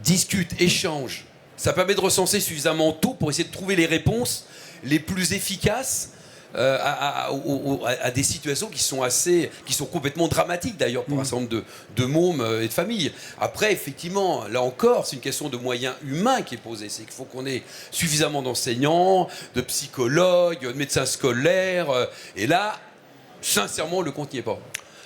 discutent, échangent, ça permet de recenser suffisamment tôt pour essayer de trouver les réponses les plus efficaces à des situations qui sont complètement dramatiques d'ailleurs pour un certain nombre de mômes et de familles. Après, effectivement, là encore, c'est une question de moyens humains qui est posée. C'est qu'il faut qu'on ait suffisamment d'enseignants, de psychologues, de médecins scolaires. Et là, sincèrement, le compte n'y est pas.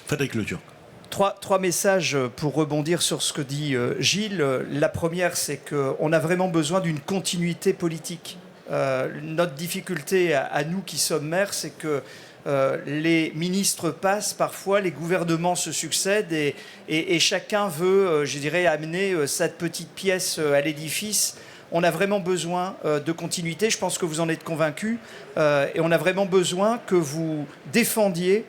Frédéric Le Turc. Trois messages pour rebondir sur ce que dit Gilles. La première, c'est qu'on a vraiment besoin d'une continuité politique. Notre difficulté à nous qui sommes maires, c'est que les ministres passent parfois, les gouvernements se succèdent et chacun veut, je dirais, amener sa petite pièce à l'édifice. On a vraiment besoin de continuité, je pense que vous en êtes convaincus, et on a vraiment besoin que vous défendiez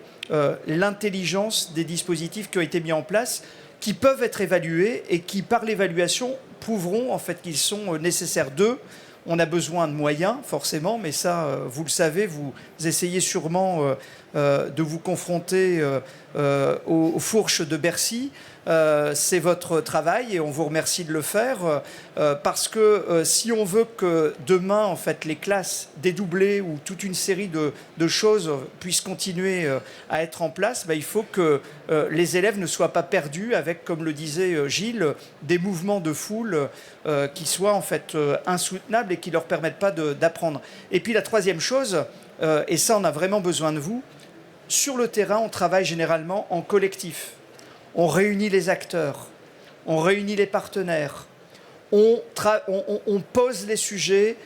l'intelligence des dispositifs qui ont été mis en place, qui peuvent être évalués et qui, par l'évaluation, prouveront en fait qu'ils sont nécessaires d'eux. On a besoin de moyens, forcément, mais ça, vous le savez, vous essayez sûrement de vous confronter aux fourches de Bercy. C'est votre travail et on vous remercie de le faire parce que si on veut que demain, en fait, les classes dédoublées ou toute une série de choses puissent continuer à être en place, il faut que les élèves ne soient pas perdus avec, comme le disait Gilles, des mouvements de foule qui soient en fait insoutenables et qui ne leur permettent pas d'apprendre. Et puis la troisième chose, et ça on a vraiment besoin de vous, sur le terrain on travaille généralement en collectif. On réunit les acteurs, on réunit les partenaires, on pose les sujets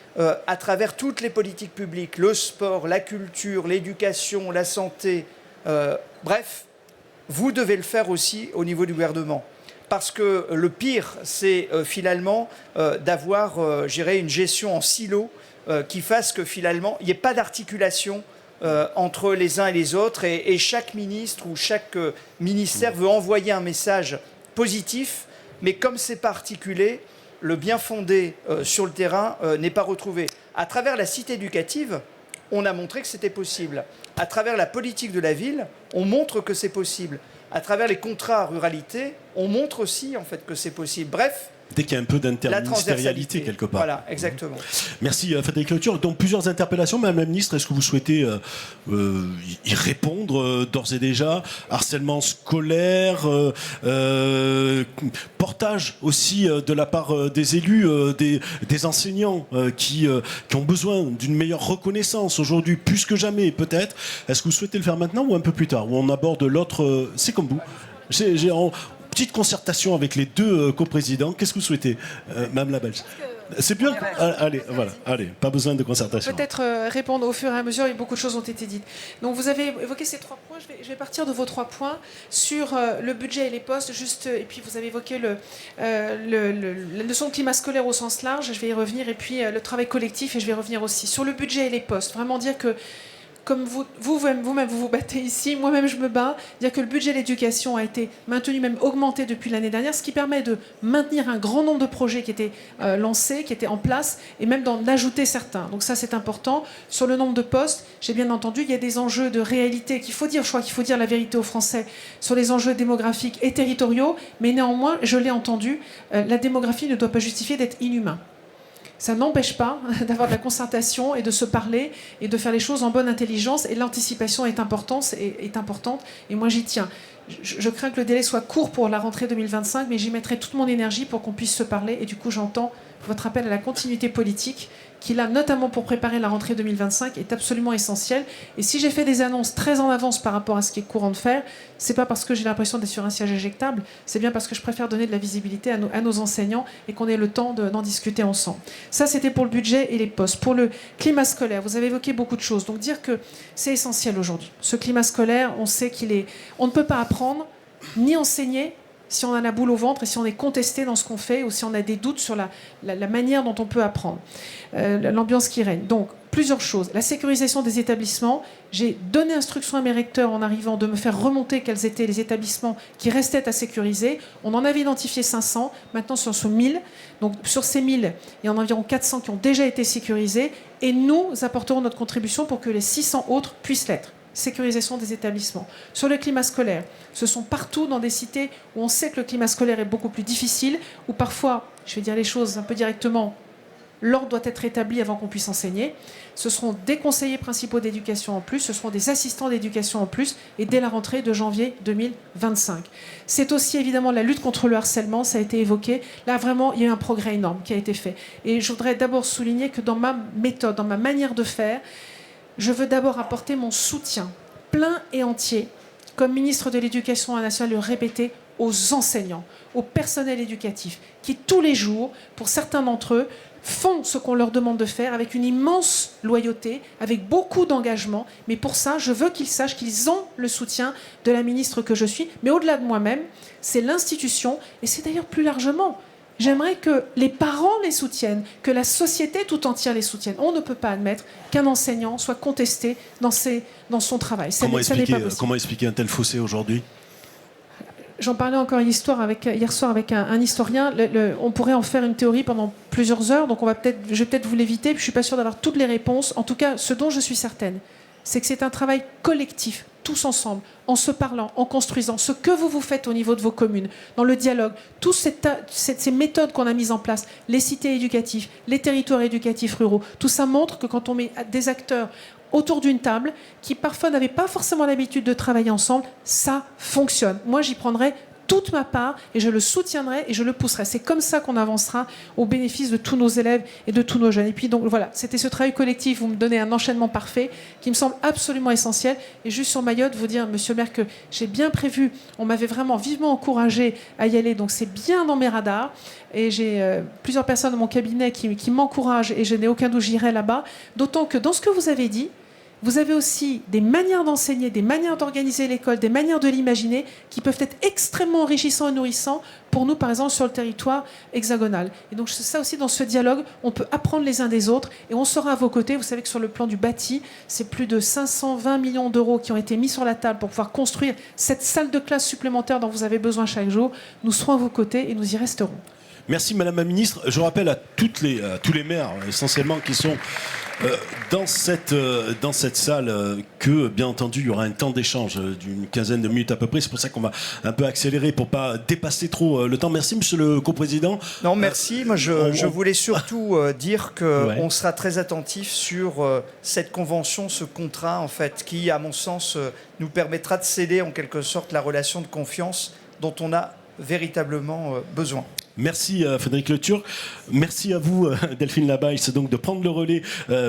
à travers toutes les politiques publiques, le sport, la culture, l'éducation, la santé. Bref, vous devez le faire aussi au niveau du gouvernement. Parce que le pire, c'est finalement d'avoir, je dirais, une gestion en silo qui fasse que finalement, il n'y ait pas d'articulation entre les uns et les autres et chaque ministre ou chaque ministère veut envoyer un message positif, mais comme c'est pas articulé, le bien fondé sur le terrain n'est pas retrouvé. À travers la cité éducative, on a montré que c'était possible. À travers la politique de la ville, on montre que c'est possible. À travers les contrats ruralité, on montre aussi en fait que c'est possible. Bref, dès qu'il y a un peu d'interministérialité quelque part. Voilà, exactement. Merci Frédéric Le Turc. Donc plusieurs interpellations, Madame la Ministre, est-ce que vous souhaitez y répondre d'ores et déjà? Harcèlement scolaire, portage aussi de la part des élus, des enseignants qui ont besoin d'une meilleure reconnaissance aujourd'hui, plus que jamais peut-être. Est-ce que vous souhaitez le faire maintenant ou un peu plus tard, où on aborde l'autre? C'est comme vous. Petite concertation avec les deux coprésidents. Qu'est-ce que vous souhaitez, Mme Labelge? C'est bien. Allez, voilà. Allez, pas besoin de concertation. Peut-être répondre au fur et à mesure, et beaucoup de choses ont été dites. Donc vous avez évoqué ces 3 points. Je vais partir de vos 3 points sur le budget et les postes. Juste, et puis vous avez évoqué la leçon de climat scolaire au sens large. Je vais y revenir. Et puis le travail collectif, et je vais revenir aussi sur le budget et les postes. Vraiment dire que comme vous-même vous battez ici, moi-même je me bats, dire que le budget de l'éducation a été maintenu, même augmenté depuis l'année dernière, ce qui permet de maintenir un grand nombre de projets qui étaient lancés, qui étaient en place, et même d'en ajouter certains. Donc ça c'est important. Sur le nombre de postes, j'ai bien entendu, il y a des enjeux de réalité qu'il faut dire, je crois qu'il faut dire la vérité aux Français, sur les enjeux démographiques et territoriaux, mais néanmoins, je l'ai entendu, la démographie ne doit pas justifier d'être inhumain. Ça n'empêche pas d'avoir de la concertation et de se parler et de faire les choses en bonne intelligence. Et l'anticipation est importante. Et moi, j'y tiens. Je crains que le délai soit court pour la rentrée 2025, mais j'y mettrai toute mon énergie pour qu'on puisse se parler. Et du coup, j'entends votre appel à la continuité politique, qui là, notamment pour préparer la rentrée 2025, est absolument essentiel. Et si j'ai fait des annonces très en avance par rapport à ce qui est courant de faire, c'est pas parce que j'ai l'impression d'être sur un siège éjectable, c'est bien parce que je préfère donner de la visibilité à nos enseignants et qu'on ait le temps d'en discuter ensemble. Ça, c'était pour le budget et les postes. Pour le climat scolaire, vous avez évoqué beaucoup de choses. Donc dire que c'est essentiel aujourd'hui. Ce climat scolaire, on sait qu'il est... On ne peut pas apprendre ni enseigner si on a la boule au ventre et si on est contesté dans ce qu'on fait ou si on a des doutes sur la manière dont on peut apprendre, l'ambiance qui règne. Donc, plusieurs choses. La sécurisation des établissements. J'ai donné instruction à mes recteurs en arrivant de me faire remonter quels étaient les établissements qui restaient à sécuriser. On en avait identifié 500. Maintenant, ce sont 1000. Donc, sur ces 1000, il y en a environ 400 qui ont déjà été sécurisés. Et nous apporterons notre contribution pour que les 600 autres puissent l'être. Sécurisation des établissements. Sur le climat scolaire, ce sont partout dans des cités où on sait que le climat scolaire est beaucoup plus difficile, où parfois, je vais dire les choses un peu directement, l'ordre doit être établi avant qu'on puisse enseigner. Ce seront des conseillers principaux d'éducation en plus, ce seront des assistants d'éducation en plus, et dès la rentrée de janvier 2025. C'est aussi évidemment la lutte contre le harcèlement, ça a été évoqué. Là, vraiment, il y a eu un progrès énorme qui a été fait. Et je voudrais d'abord souligner que dans ma méthode, dans ma manière de faire, je veux d'abord apporter mon soutien plein et entier, comme ministre de l'Éducation nationale, le répéter, aux enseignants, au personnel éducatif, qui tous les jours, pour certains d'entre eux, font ce qu'on leur demande de faire avec une immense loyauté, avec beaucoup d'engagement. Mais pour ça, je veux qu'ils sachent qu'ils ont le soutien de la ministre que je suis. Mais au-delà de moi-même, c'est l'institution, et c'est d'ailleurs plus largement. J'aimerais que les parents les soutiennent, que la société tout entière les soutienne. On ne peut pas admettre qu'un enseignant soit contesté dans son travail. Comment expliquer un tel fossé aujourd'hui ? J'en parlais encore hier soir avec un historien. On pourrait en faire une théorie pendant plusieurs heures, donc je vais peut-être vous l'éviter. Puis je ne suis pas sûre d'avoir toutes les réponses. En tout cas, ce dont je suis certaine, c'est que c'est un travail collectif, tous ensemble, en se parlant, en construisant. Ce que vous faites au niveau de vos communes, dans le dialogue, toutes ces méthodes qu'on a mises en place, les cités éducatives, les territoires éducatifs ruraux, tout ça montre que quand on met des acteurs autour d'une table, qui parfois n'avaient pas forcément l'habitude de travailler ensemble, ça fonctionne. Moi, j'y prendrai toute ma part et je le soutiendrai et je le pousserai. C'est comme ça qu'on avancera au bénéfice de tous nos élèves et de tous nos jeunes. Et puis donc voilà, c'était ce travail collectif, vous me donnez un enchaînement parfait qui me semble absolument essentiel. Et juste sur Mayotte, vous dire, monsieur le maire, que j'ai bien prévu, on m'avait vraiment vivement encouragé à y aller, donc c'est bien dans mes radars. Et j'ai plusieurs personnes dans mon cabinet qui m'encouragent et je n'ai aucun doute, j'irai là-bas. D'autant que dans ce que vous avez dit, vous avez aussi des manières d'enseigner, des manières d'organiser l'école, des manières de l'imaginer qui peuvent être extrêmement enrichissants et nourrissants pour nous, par exemple, sur le territoire hexagonal. Et donc, ça aussi, dans ce dialogue, on peut apprendre les uns des autres et on sera à vos côtés. Vous savez que sur le plan du bâti, c'est plus de 520 millions d'euros qui ont été mis sur la table pour pouvoir construire cette salle de classe supplémentaire dont vous avez besoin chaque jour. Nous serons à vos côtés et nous y resterons. Merci Madame la Ministre. Je rappelle à tous les maires, essentiellement, qui sont dans cette salle, que, bien entendu, il y aura un temps d'échange d'une quinzaine de minutes à peu près. C'est pour ça qu'on va un peu accélérer pour ne pas dépasser trop le temps. Merci, Monsieur le coprésident. Non, merci. Moi, je voulais surtout dire qu'on sera très attentif sur cette convention, ce contrat, en fait, qui, à mon sens, nous permettra de sceller, en quelque sorte, la relation de confiance dont on a véritablement besoin. Merci Frédéric Le Turc. Merci à vous Delphine Labaille donc de prendre le relais,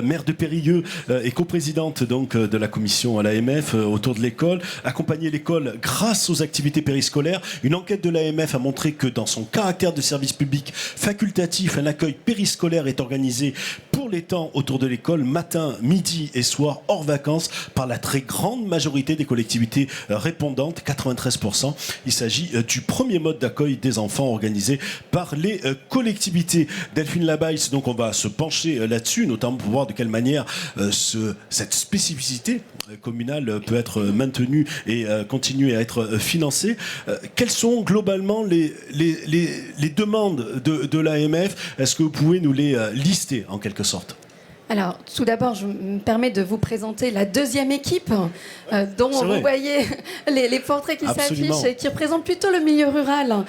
maire de Périgueux et coprésidente donc de la commission à l'AMF autour de l'école, accompagner l'école grâce aux activités périscolaires. Une enquête de l'AMF a montré que dans son caractère de service public facultatif, un accueil périscolaire est organisé pour les temps autour de l'école, matin, midi et soir, hors vacances, par la très grande majorité des collectivités répondantes, 93%. Il s'agit du premier mode d'accueil des enfants organisé par les collectivités. Delphine Labaille, donc on va se pencher là-dessus, notamment pour voir de quelle manière cette spécificité communale peut être maintenue et continuer à être financée. Quelles sont globalement les demandes de l'AMF ? Est-ce que vous pouvez nous les lister en quelque sorte ? Alors, tout d'abord, je me permets de vous présenter la deuxième équipe dont vous voyez les portraits qui s'affichent et qui représentent plutôt le milieu rural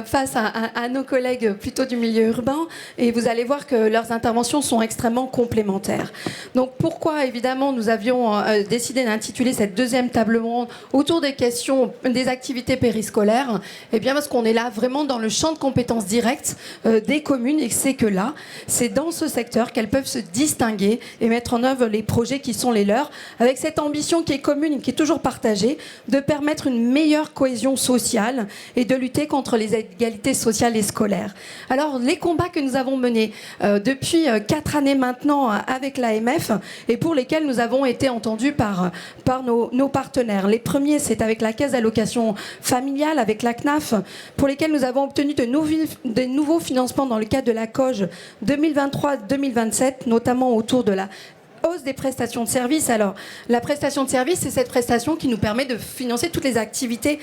face à nos collègues plutôt du milieu urbain. Et vous allez voir que leurs interventions sont extrêmement complémentaires. Donc, pourquoi, évidemment, nous avions décidé d'intituler cette deuxième table ronde autour des questions des activités périscolaires? Eh bien, parce qu'on est là vraiment dans le champ de compétences directes des communes et c'est que là, c'est dans ce secteur qu'elles peuvent se distinguer et mettre en œuvre les projets qui sont les leurs, avec cette ambition qui est commune, qui est toujours partagée, de permettre une meilleure cohésion sociale et de lutter contre les inégalités sociales et scolaires. Alors, les combats que nous avons menés depuis 4 années maintenant avec l'AMF et pour lesquels nous avons été entendus par nos partenaires. Les premiers, c'est avec la Caisse d'allocation familiale, avec la CNAF, pour lesquels nous avons obtenu de nouveaux financements dans le cadre de la COGE 2023-2027, notamment autour de la hausse des prestations de services. Alors, la prestation de services, c'est cette prestation qui nous permet de financer toutes les activités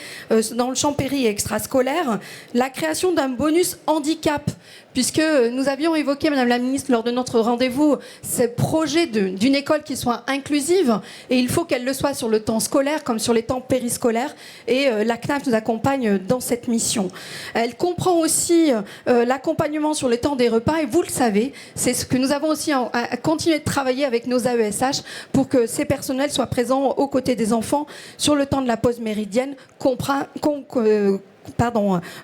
dans le champ péri et extrascolaire. La création d'un bonus handicap, puisque nous avions évoqué, Madame la Ministre, lors de notre rendez-vous, ce projet d'une école qui soit inclusive, et il faut qu'elle le soit sur le temps scolaire comme sur les temps périscolaires, et la CNAF nous accompagne dans cette mission. Elle comprend aussi l'accompagnement sur le temps des repas, et vous le savez, c'est ce que nous avons aussi à continuer de travailler avec nos AESH pour que ces personnels soient présents aux côtés des enfants sur le temps de la pause méridienne,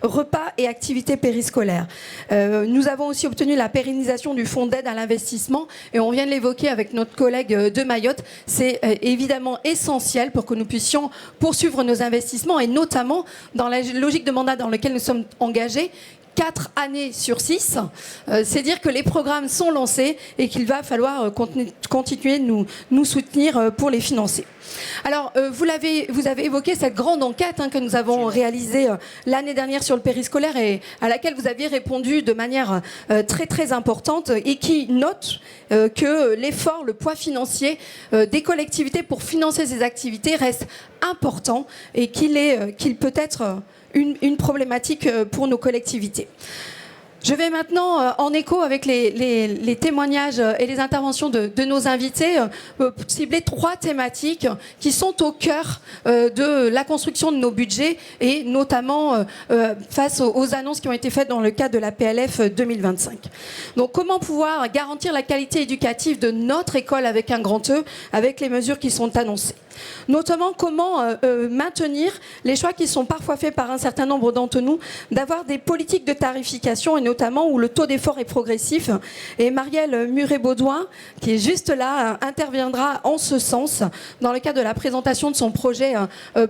repas et activités périscolaires. Nous avons aussi obtenu la pérennisation du fonds d'aide à l'investissement et on vient de l'évoquer avec notre collègue de Mayotte. C'est évidemment essentiel pour que nous puissions poursuivre nos investissements et notamment dans la logique de mandat dans lequel nous sommes engagés. 4 années sur 6, c'est dire que les programmes sont lancés et qu'il va falloir continuer de nous soutenir pour les financer. Alors, vous avez évoqué cette grande enquête que nous avons réalisée l'année dernière sur le périscolaire et à laquelle vous aviez répondu de manière très très importante et qui note que l'effort, le poids financier des collectivités pour financer ces activités reste important et qu'il peut être une problématique pour nos collectivités. Je vais maintenant, en écho avec les témoignages et les interventions de nos invités, cibler 3 thématiques qui sont au cœur de la construction de nos budgets et notamment face aux annonces qui ont été faites dans le cadre de la PLF 2025. Donc, comment pouvoir garantir la qualité éducative de notre école avec un grand E, avec les mesures qui sont annoncées ? Notamment, comment maintenir les choix qui sont parfois faits par un certain nombre d'entre nous, d'avoir des politiques de tarification et notamment où le taux d'effort est progressif. Et Marielle Muret-Baudouin, qui est juste là, interviendra en ce sens dans le cadre de la présentation de son projet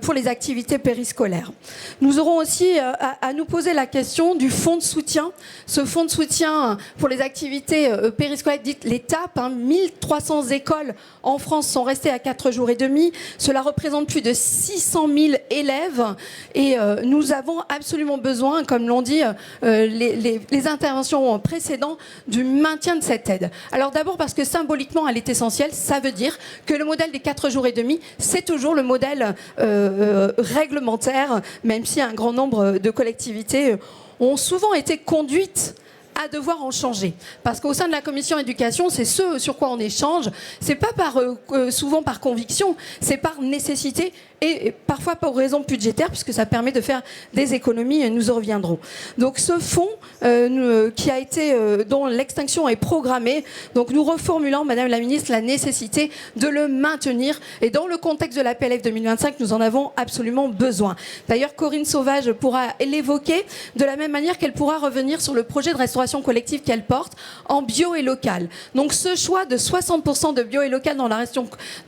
pour les activités périscolaires. Nous aurons aussi à nous poser la question du fonds de soutien. Ce fonds de soutien pour les activités périscolaires, dites les TAP, 1300 écoles en France sont restées à 4 jours et demi. Cela représente plus de 600 000 élèves et nous avons absolument besoin, comme l'ont dit les interventions précédentes, du maintien de cette aide. Alors d'abord parce que symboliquement elle est essentielle, ça veut dire que le modèle des 4 jours et demi, c'est toujours le modèle réglementaire, même si un grand nombre de collectivités ont souvent été conduites à devoir en changer. Parce qu'au sein de la commission éducation, c'est ce sur quoi on échange. C'est pas souvent par conviction, c'est par nécessité et parfois pour raison budgétaire, puisque ça permet de faire des économies et nous y reviendrons. Donc ce fonds qui a été, dont l'extinction est programmée, donc nous reformulons, Madame la Ministre, la nécessité de le maintenir et dans le contexte de la PLF 2025, nous en avons absolument besoin. D'ailleurs, Corinne Sauvage pourra l'évoquer de la même manière qu'elle pourra revenir sur le projet de restauration collective qu'elle porte en bio et local. Donc ce choix de 60% de bio et local dans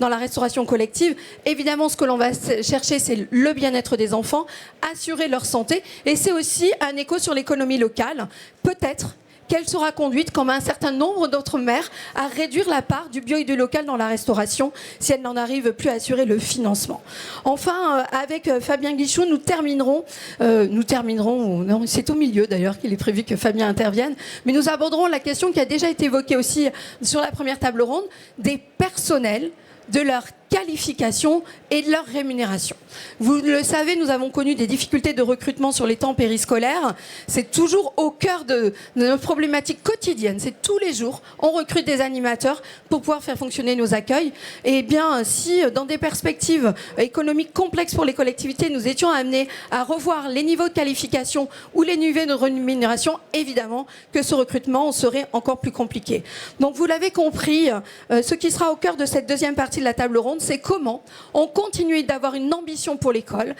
la restauration collective, évidemment ce que l'on va chercher, c'est le bien-être des enfants, assurer leur santé, et c'est aussi un écho sur l'économie locale. Peut-être qu'elle sera conduite, comme un certain nombre d'autres maires, à réduire la part du bio et du local dans la restauration si elle n'en arrive plus à assurer le financement. Enfin, avec Fabien Guichou, nous terminerons, non, c'est au milieu d'ailleurs qu'il est prévu que Fabien intervienne, mais nous aborderons la question qui a déjà été évoquée aussi sur la première table ronde, des personnels, de leur qualification et de leur rémunération. Vous le savez, nous avons connu des difficultés de recrutement sur les temps périscolaires. C'est toujours au cœur de nos problématiques quotidiennes. C'est tous les jours, on recrute des animateurs pour pouvoir faire fonctionner nos accueils. Et bien, si dans des perspectives économiques complexes pour les collectivités, nous étions amenés à revoir les niveaux de qualification ou les niveaux de rémunération, évidemment que ce recrutement serait encore plus compliqué. Donc vous l'avez compris, ce qui sera au cœur de cette deuxième partie de la table ronde, c'est comment on continue d'avoir une ambition pour l'école,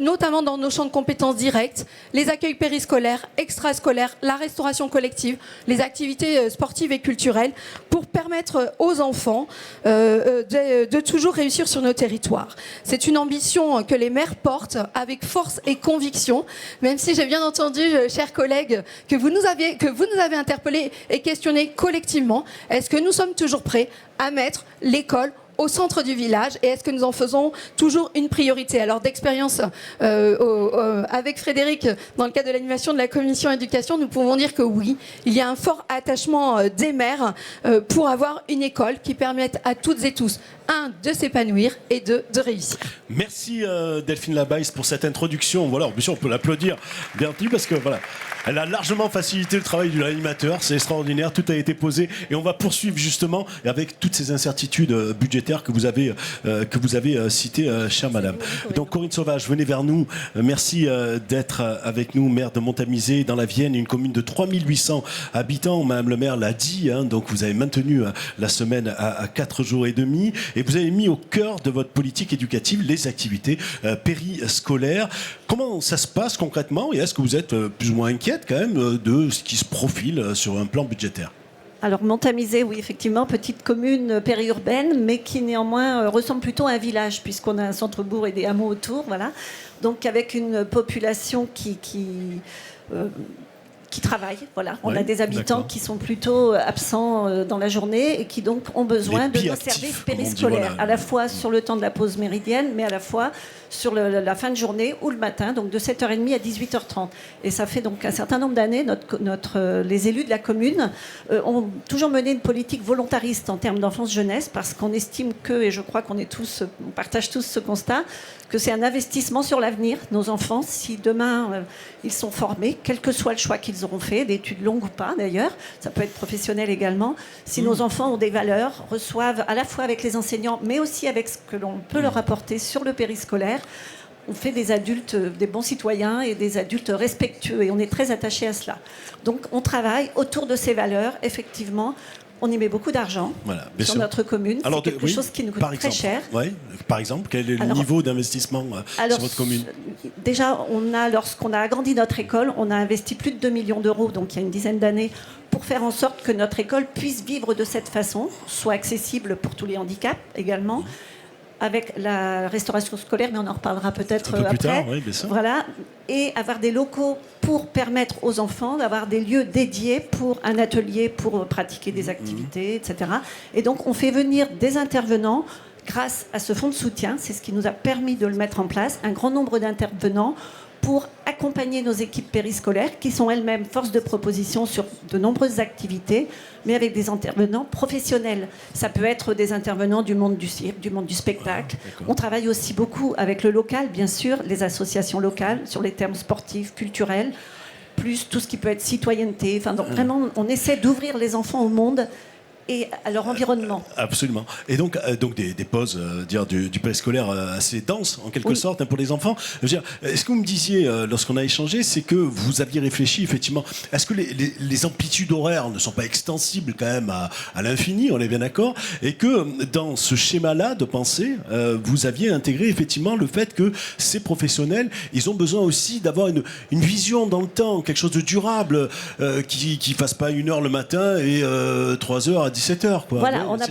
notamment dans nos champs de compétences directes, les accueils périscolaires, extrascolaires, la restauration collective, les activités sportives et culturelles, pour permettre aux enfants de toujours réussir sur nos territoires. C'est une ambition que les maires portent avec force et conviction, même si j'ai bien entendu, chers collègues, que vous nous avez interpellés et questionnés collectivement. Est-ce que nous sommes toujours prêts à mettre l'école au centre du village, et est-ce que nous en faisons toujours une priorité? Alors d'expérience avec Frédéric, dans le cadre de l'animation de la commission éducation, nous pouvons dire que oui, il y a un fort attachement des maires pour avoir une école qui permette à toutes et tous, de s'épanouir et de réussir. Merci Delphine Labaisse pour cette introduction. Voilà, bien sûr, on peut l'applaudir, bien entendu, parce que voilà, elle a largement facilité le travail de l'animateur. C'est extraordinaire, tout a été posé, et on va poursuivre justement avec toutes ces incertitudes budgétaires que vous avez citées, chère madame. Donc Corinne Sauvage, venez vers nous. Merci d'être avec nous, maire de Montamisé, dans la Vienne, une commune de 3800 habitants. Madame le maire l'a dit, donc vous avez maintenu la semaine à 4 jours et demi, et vous avez mis au cœur de votre politique éducative les activités périscolaires. Comment ça se passe concrètement, et est-ce que vous êtes plus ou moins inquiète quand même de ce qui se profile sur un plan budgétaire? Alors Montamisé, oui, effectivement, petite commune périurbaine, mais qui néanmoins ressemble plutôt à un village, puisqu'on a un centre-bourg et des hameaux autour, voilà. Donc avec une population qui travaillent. Voilà. On a des habitants qui sont plutôt absents dans la journée et qui donc ont besoin de nos services périscolaires, à la fois sur le temps de la pause méridienne, mais à la fois sur la fin de journée ou le matin, donc de 7h30 à 18h30. Et ça fait donc un certain nombre d'années, les élus de la commune ont toujours mené une politique volontariste en termes d'enfance-jeunesse, parce qu'on estime que, et je crois qu'on partage tous ce constat, que c'est un investissement sur l'avenir. Nos enfants, si demain ils sont formés, quel que soit le choix qu'ils auront fait, d'études longues ou pas d'ailleurs, ça peut être professionnel également, si nos enfants ont des valeurs, reçoivent à la fois avec les enseignants, mais aussi avec ce que l'on peut leur apporter sur le périscolaire, on fait des adultes, des bons citoyens et des adultes respectueux, et on est très attachés à cela. Donc on travaille autour de ces valeurs, effectivement. On y met beaucoup d'argent sur notre commune. C'est quelque chose qui nous coûte très cher. Oui, par exemple, quel est le niveau d'investissement sur votre commune? Déjà, lorsqu'on a agrandi notre école, on a investi plus de 2 millions d'euros, donc il y a une dizaine d'années, pour faire en sorte que notre école puisse vivre de cette façon, soit accessible pour tous les handicaps également, avec la restauration scolaire, mais on en reparlera peut-être après. Plus tard, oui, bien sûr. Voilà, et avoir des locaux pour permettre aux enfants d'avoir des lieux dédiés pour un atelier, pour pratiquer des activités, etc. Et donc, on fait venir des intervenants grâce à ce fonds de soutien. C'est ce qui nous a permis de le mettre en place. Un grand nombre d'intervenants pour accompagner nos équipes périscolaires, qui sont elles-mêmes force de proposition sur de nombreuses activités, mais avec des intervenants professionnels. Ça peut être des intervenants du monde du cirque, du monde du spectacle. On travaille aussi beaucoup avec le local, bien sûr, les associations locales, sur les termes sportifs, culturels, plus tout ce qui peut être citoyenneté. Enfin, donc vraiment, on essaie d'ouvrir les enfants au monde et à leur environnement. Absolument. Et donc des pauses du périscolaire assez denses, en quelque sorte, pour les enfants. Est-ce que vous me disiez, lorsqu'on a échangé, c'est que vous aviez réfléchi, effectivement, est-ce que les amplitudes horaires ne sont pas extensibles quand même à l'infini, on est bien d'accord, et que dans ce schéma-là de pensée, vous aviez intégré effectivement le fait que ces professionnels, ils ont besoin aussi d'avoir une vision dans le temps, quelque chose de durable, qui ne fasse pas 1 heure le matin et 3 heures à 17h. Voilà, on a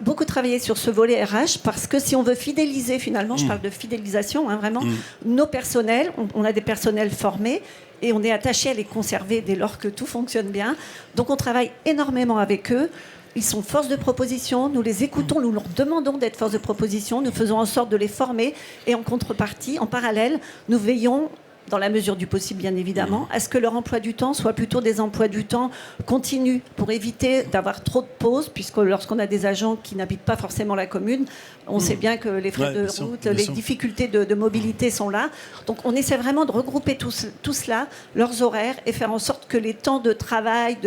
beaucoup travaillé sur ce volet RH, parce que si on veut fidéliser, finalement, je parle de fidélisation, vraiment, nos personnels, on a des personnels formés, et on est attaché à les conserver dès lors que tout fonctionne bien. Donc on travaille énormément avec eux. Ils sont force de proposition, nous les écoutons, nous leur demandons d'être force de proposition, nous faisons en sorte de les former, et en contrepartie, en parallèle, nous veillons dans la mesure du possible, bien évidemment, à ce que leur emploi du temps soit plutôt des emplois du temps continus pour éviter d'avoir trop de pauses, puisque lorsqu'on a des agents qui n'habitent pas forcément la commune, on sait bien que les frais de route, les difficultés de mobilité sont là. Donc on essaie vraiment de regrouper tout cela, leurs horaires, et faire en sorte que les temps de travail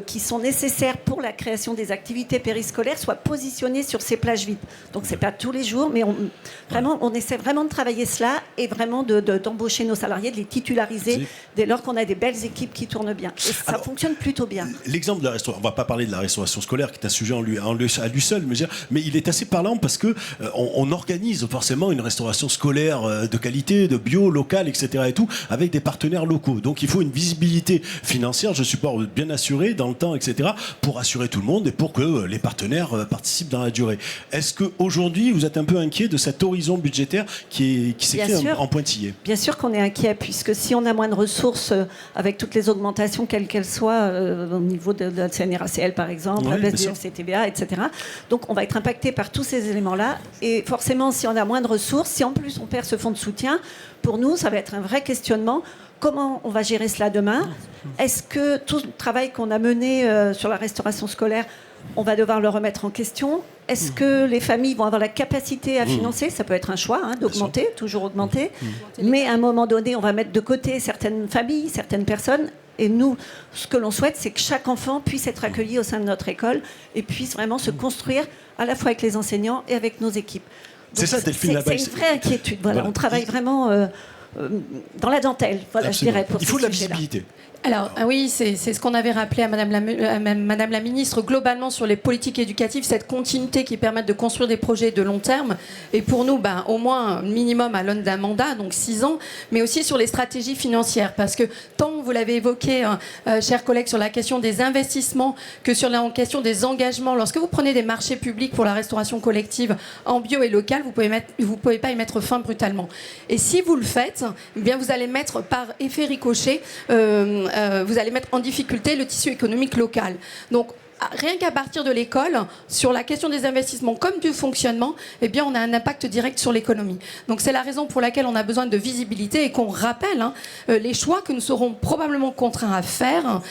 qui sont nécessaires pour la création des activités périscolaires soient positionnés sur ces plages vides. Donc c'est pas tous les jours, mais on essaie vraiment de travailler cela et vraiment d'embaucher nos salariés, de les titulariser dès lors qu'on a des belles équipes qui tournent bien. Et ça fonctionne plutôt bien. L'exemple de la restauration, on va pas parler de la restauration scolaire qui est un sujet à lui seul, mais il est assez parlant parce que on organise forcément une restauration scolaire de qualité, de bio, locale, etc. et tout, avec des partenaires locaux. Donc il faut une visibilité financière, je suppose, bien assurée dans le temps, etc., pour assurer tout le monde et pour que les partenaires participent dans la durée. Est-ce qu'aujourd'hui, vous êtes un peu inquiet de cet horizon budgétaire qui s'écrit en pointillé? Bien sûr qu'on est inquiet, puisque si on a moins de ressources, avec toutes les augmentations, quelles qu'elles soient, au niveau de la CNRACL par exemple, la baisse du FCTVA, etc., donc on va être impacté par tous ces éléments-là. Et forcément, si on a moins de ressources, si en plus on perd ce fonds de soutien, pour nous, ça va être un vrai questionnement. Comment on va gérer cela demain? Est-ce que tout le travail qu'on a mené sur la restauration scolaire, on va devoir le remettre en question? Est-ce que les familles vont avoir la capacité à financer? Ça peut être un choix, d'augmenter, toujours augmenter. Mais à un moment donné, on va mettre de côté certaines familles, certaines personnes. Et nous, ce que l'on souhaite, c'est que chaque enfant puisse être accueilli au sein de notre école et puisse vraiment se construire à la fois avec les enseignants et avec nos équipes. C'est ça, Delphine Labaille. C'est une vraie inquiétude. Voilà. On travaille vraiment dans la dentelle, je dirais, pour il faut de la sujet-là. visibilité. Alors oui, c'est ce qu'on avait rappelé à Madame la Ministre, globalement sur les politiques éducatives, cette continuité qui permettent de construire des projets de long terme, et pour nous, au moins un minimum à l'aune d'un mandat, donc 6 ans, mais aussi sur les stratégies financières, parce que tant vous l'avez évoqué, chers collègues, sur la question des investissements que sur la question des engagements, lorsque vous prenez des marchés publics pour la restauration collective en bio et local, vous pouvez pas y mettre fin brutalement. Et si vous le faites, eh bien vous allez mettre par effet ricochet vous allez mettre en difficulté le tissu économique local. Donc, rien qu'à partir de l'école, sur la question des investissements comme du fonctionnement, eh bien, on a un impact direct sur l'économie. Donc, c'est la raison pour laquelle on a besoin de visibilité et qu'on rappelle les choix que nous serons probablement contraints à faire,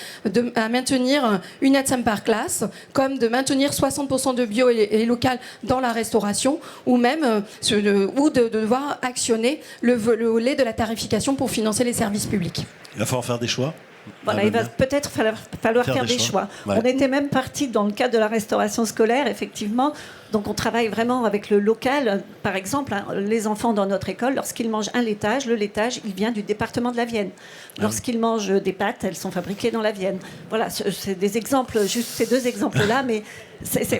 à maintenir une ATSEM par classe, comme de maintenir 60% de bio et local dans la restauration, ou même de devoir actionner le volet de la tarification pour financer les services publics. Il va falloir faire des choix. Voilà, il va peut-être falloir faire des choix. Ouais. On était même parti dans le cadre de la restauration scolaire, effectivement. Donc on travaille vraiment avec le local. Par exemple, les enfants dans notre école, lorsqu'ils mangent un laitage, le laitage, il vient du département de la Vienne. Lorsqu'ils mangent des pâtes, elles sont fabriquées dans la Vienne. Voilà, c'est des exemples, juste ces 2 exemples-là, mais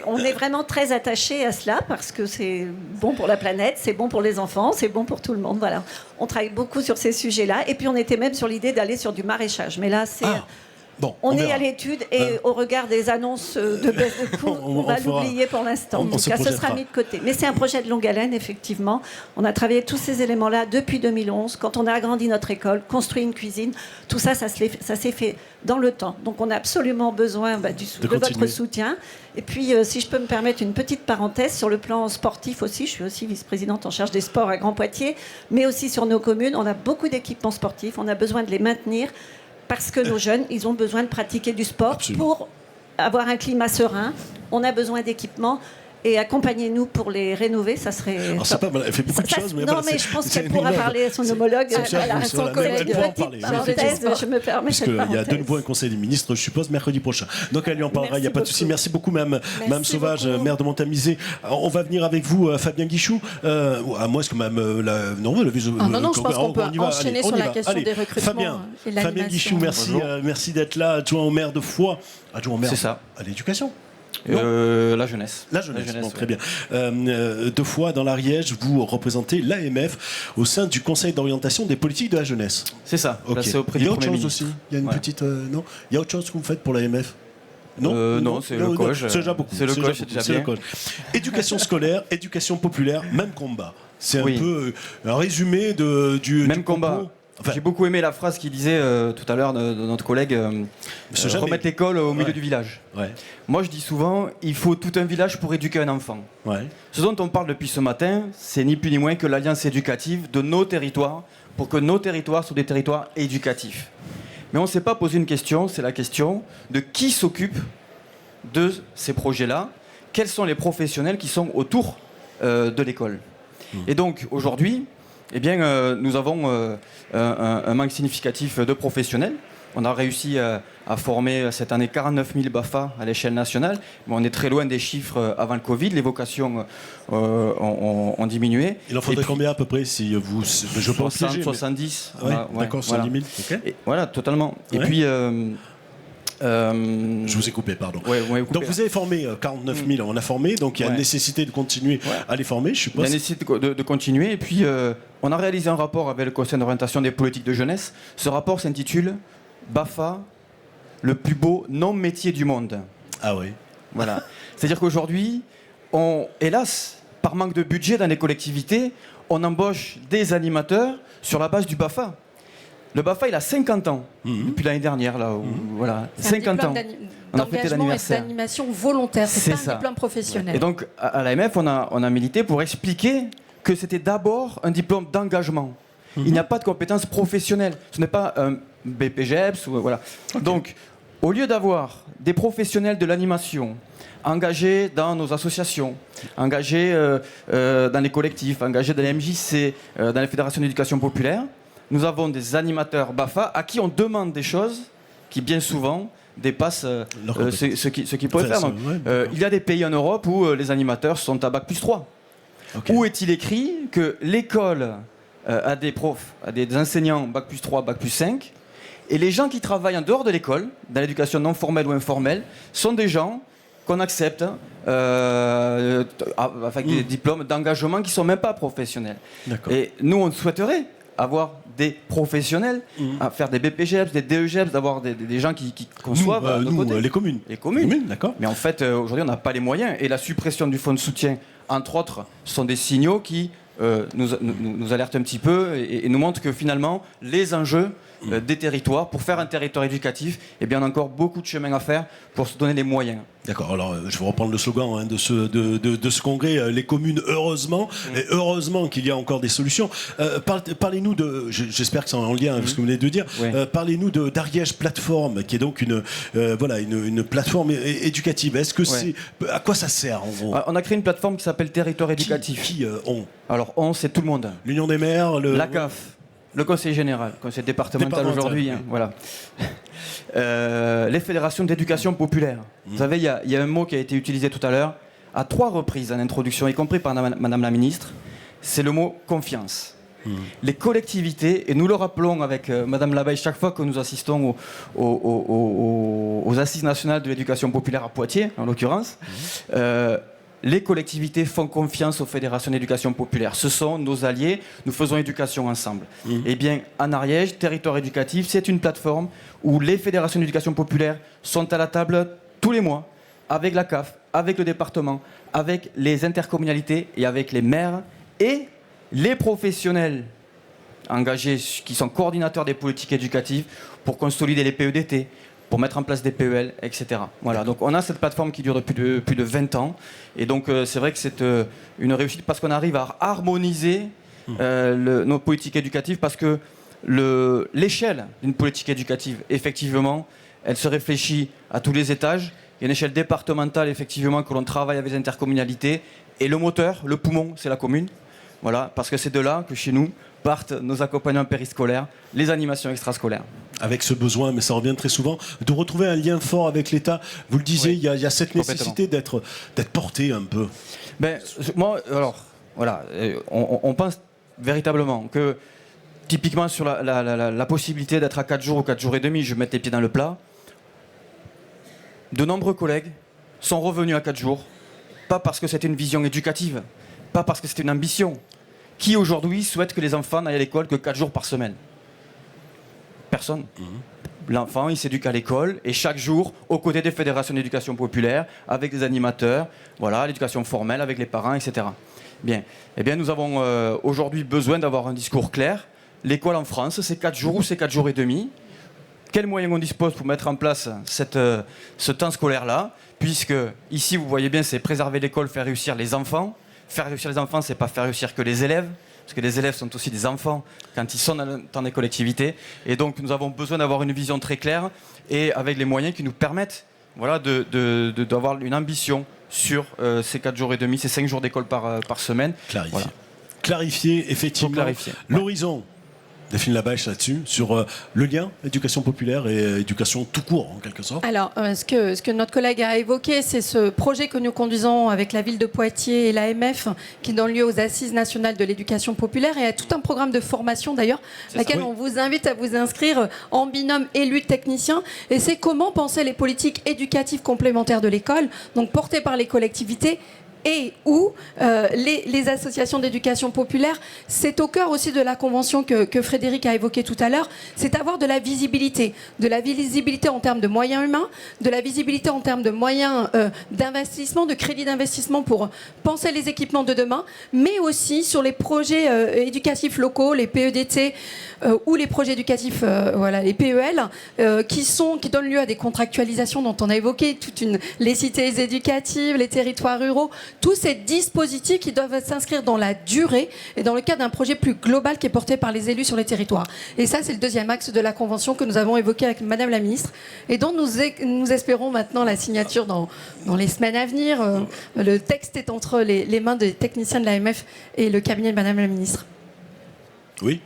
on est vraiment très attachés à cela parce que c'est bon pour la planète, c'est bon pour les enfants, c'est bon pour tout le monde. Voilà. On travaille beaucoup sur ces sujets-là. Et puis on était même sur l'idée d'aller sur du maraîchage. Mais là, c'est... Bon, on est à l'étude et au regard des annonces de baisse de coûts, on va l'oublier pour l'instant. Donc ça sera mis de côté. Mais c'est un projet de longue haleine, effectivement. On a travaillé tous ces éléments-là depuis 2011. Quand on a agrandi notre école, construit une cuisine, tout ça, ça s'est fait dans le temps. Donc on a absolument besoin de votre soutien. Et puis, si je peux me permettre une petite parenthèse, sur le plan sportif aussi, je suis aussi vice-présidente en charge des sports à Grand Poitiers, mais aussi sur nos communes, on a beaucoup d'équipements sportifs, on a besoin de les maintenir. Parce que nos jeunes, ils ont besoin de pratiquer du sport. Absolument. Pour avoir un climat serein. On a besoin d'équipements. Et accompagnez-nous pour les rénover, ça serait... Alors, c'est pas mal, elle fait beaucoup de choses, mais... Non, mais je pense qu'elle pourra parler à son homologue, à son collègue. Je me permets. Parce qu'il y a de nouveau un conseil des ministres, je suppose, mercredi prochain. Donc elle lui en parlera, il n'y a pas de souci. Merci beaucoup, Mme Sauvage, maire de Montamisé. On va venir avec vous, Fabien Guichou. À moi, est-ce que Mme Non, je pense qu'on peut enchaîner sur la question des recrutements. Fabien Guichou, merci d'être là, adjoint au maire de Foix. Adjoint au maire à l'éducation. La jeunesse. La jeunesse, bon, très bien. 2 fois dans l'Ariège, vous représentez l'AMF au sein du Conseil d'orientation des politiques de la jeunesse. C'est ça. Okay. Il y a autre chose aussi. Il y a une petite. Non. Il y a autre chose que vous faites pour l'AMF. Non, c'est le coach. C'est déjà beaucoup. C'est le coach, c'est déjà bien. Éducation scolaire, éducation populaire, même combat. C'est un peu un résumé du même combat. Enfin, j'ai beaucoup aimé la phrase qu'il disait tout à l'heure de notre collègue remettre l'école au milieu du village. Ouais. Moi, je dis souvent, il faut tout un village pour éduquer un enfant. Ouais. Ce dont on parle depuis ce matin, c'est ni plus ni moins que l'alliance éducative de nos territoires pour que nos territoires soient des territoires éducatifs. Mais on ne s'est pas posé une question, c'est la question de qui s'occupe de ces projets-là, quels sont les professionnels qui sont autour de l'école. Et donc, aujourd'hui, eh bien, nous avons un manque significatif de professionnels. On a réussi à former cette année 49 000 BAFA à l'échelle nationale, mais on est très loin des chiffres avant le Covid. Les vocations ont diminué. Il en faudrait combien à peu près si vous... Je pense 60, 70. Ouais, d'accord, 70 000. Okay. Et, voilà, totalement. Ouais. Et puis... je vous ai coupé, pardon. Ouais, donc vous avez formé 49 000, on a formé, donc il y a nécessité de continuer à les former, je suppose. Il y a nécessité de continuer, et puis on a réalisé un rapport avec le Conseil d'orientation des politiques de jeunesse. Ce rapport s'intitule BAFA, le plus beau non-métier du monde. Ah oui. Voilà. C'est-à-dire qu'aujourd'hui, hélas, par manque de budget dans les collectivités, on embauche des animateurs sur la base du BAFA. Le BAFA, il a 50 ans, depuis l'année dernière, là, voilà, 50 ans. D'engagement et d'animation volontaire, c'est pas un diplôme professionnel. Et donc, à l'AMF, on a milité pour expliquer que c'était d'abord un diplôme d'engagement. Il n'y a pas de compétences professionnelles. Ce n'est pas un BPGEPS, voilà. Okay. Donc, au lieu d'avoir des professionnels de l'animation engagés dans nos associations, engagés dans les collectifs, engagés dans les MJC, dans les fédérations d'éducation populaire, nous avons des animateurs BAFA à qui on demande des choses qui, bien souvent, dépassent ce qu'ils peuvent faire. Donc, il y a des pays en Europe où les animateurs sont à Bac+3. Okay. Où est-il écrit que l'école a des profs, a des enseignants Bac+3, Bac+5, et les gens qui travaillent en dehors de l'école, dans l'éducation non formelle ou informelle, sont des gens qu'on accepte avec des diplômes d'engagement qui ne sont même pas professionnels. Et nous, on souhaiterait avoir des professionnels, à faire des BPGEPS, des DEGEPS, d'avoir des gens qui conçoivent les communes. Les communes, d'accord. Mais en fait, aujourd'hui, on n'a pas les moyens. Et la suppression du fonds de soutien, entre autres, sont des signaux qui nous alertent un petit peu et nous montrent que finalement, les enjeux des territoires, pour faire un territoire éducatif, eh bien, on a encore beaucoup de chemin à faire pour se donner les moyens. D'accord, alors je vais reprendre le slogan de ce congrès, les communes, heureusement, et heureusement qu'il y a encore des solutions. Parlez-nous de, j'espère que c'est en lien avec ce que vous venez de dire, parlez-nous d'Ariège Plateforme, qui est donc une plateforme éducative. Est-ce que à quoi ça sert en gros ? On a créé une plateforme qui s'appelle Territoire Éducatif. Qui on ? Alors on, c'est tout le monde. L'Union des maires, la CAF. Le conseil général, conseil départemental aujourd'hui, voilà. Les fédérations d'éducation populaire. Vous savez, il y a un mot qui a été utilisé tout à l'heure, à 3 reprises en introduction, y compris par Madame la Ministre, c'est le mot confiance. Les collectivités, et nous le rappelons avec Madame Labaye chaque fois que nous assistons aux assises nationales de l'éducation populaire à Poitiers, en l'occurrence, les collectivités font confiance aux fédérations d'éducation populaire. Ce sont nos alliés, nous faisons éducation ensemble. Eh bien, en Ariège, Territoire Éducatif, c'est une plateforme où les fédérations d'éducation populaire sont à la table tous les mois, avec la CAF, avec le département, avec les intercommunalités et avec les maires et les professionnels engagés qui sont coordinateurs des politiques éducatives pour consolider les PEDT, pour mettre en place des PEL, etc. Voilà, donc on a cette plateforme qui dure depuis plus de 20 ans. Et donc c'est vrai que c'est une réussite parce qu'on arrive à harmoniser nos politiques éducatives, parce que l'échelle d'une politique éducative, effectivement, elle se réfléchit à tous les étages. Il y a une échelle départementale, effectivement, que l'on travaille avec les intercommunalités. Et le moteur, le poumon, c'est la commune. Voilà, parce que c'est de là que chez nous partent nos accompagnements périscolaires, les animations extrascolaires. Avec ce besoin, mais ça revient très souvent, de retrouver un lien fort avec l'État. Vous le disiez, il y a cette nécessité d'être porté un peu. Moi, alors, voilà, on pense véritablement que, typiquement sur la possibilité d'être à 4 jours ou 4 jours et demi, je vais mettre les pieds dans le plat, de nombreux collègues sont revenus à 4 jours, pas parce que c'était une vision éducative, pas parce que c'était une ambition. Qui aujourd'hui souhaite que les enfants n'aillent à l'école que 4 jours par semaine ? Personne. L'enfant, il s'éduque à l'école et chaque jour, aux côtés des fédérations d'éducation populaire, avec des animateurs, voilà, l'éducation formelle, avec les parents, etc. Bien. Eh bien, nous avons aujourd'hui besoin d'avoir un discours clair, l'école en France, c'est 4 jours ou c'est 4 jours et demi. Quels moyens on dispose pour mettre en place ce temps scolaire-là, puisque ici, vous voyez bien, c'est préserver l'école, faire réussir les enfants. Faire réussir les enfants, c'est pas faire réussir que les élèves, parce que les élèves sont aussi des enfants quand ils sont dans les collectivités. Et donc, nous avons besoin d'avoir une vision très claire et avec les moyens qui nous permettent d'avoir une ambition sur ces 4 jours et demi, ces 5 jours d'école par semaine. Clarifier. Voilà. Clarifier, effectivement. Clarifier. L'horizon. Delphine Labèche là-dessus, sur le lien éducation populaire et éducation tout court, en quelque sorte. Alors, ce que notre collègue a évoqué, c'est ce projet que nous conduisons avec la ville de Poitiers et l'AMF, qui donne lieu aux Assises nationales de l'éducation populaire et à tout un programme de formation d'ailleurs, laquelle on vous invite à vous inscrire en binôme élu technicien. Et c'est comment penser les politiques éducatives complémentaires de l'école, donc portées par les collectivités, et où les associations d'éducation populaire, c'est au cœur aussi de la convention que Frédéric a évoquée tout à l'heure, c'est avoir de la visibilité en termes de moyens humains, de la visibilité en termes de moyens d'investissement, de crédit d'investissement pour penser les équipements de demain, mais aussi sur les projets éducatifs locaux, les PEDT ou les projets éducatifs, les PEL, qui donnent lieu à des contractualisations dont on a évoqué les cités éducatives, les territoires ruraux, tous ces dispositifs qui doivent s'inscrire dans la durée et dans le cadre d'un projet plus global qui est porté par les élus sur les territoires. Et ça, c'est le deuxième axe de la convention que nous avons évoqué avec Madame la Ministre et dont nous espérons maintenant la signature dans les semaines à venir. Le texte est entre les mains des techniciens de l'AMF et le cabinet de Madame la Ministre. Oui.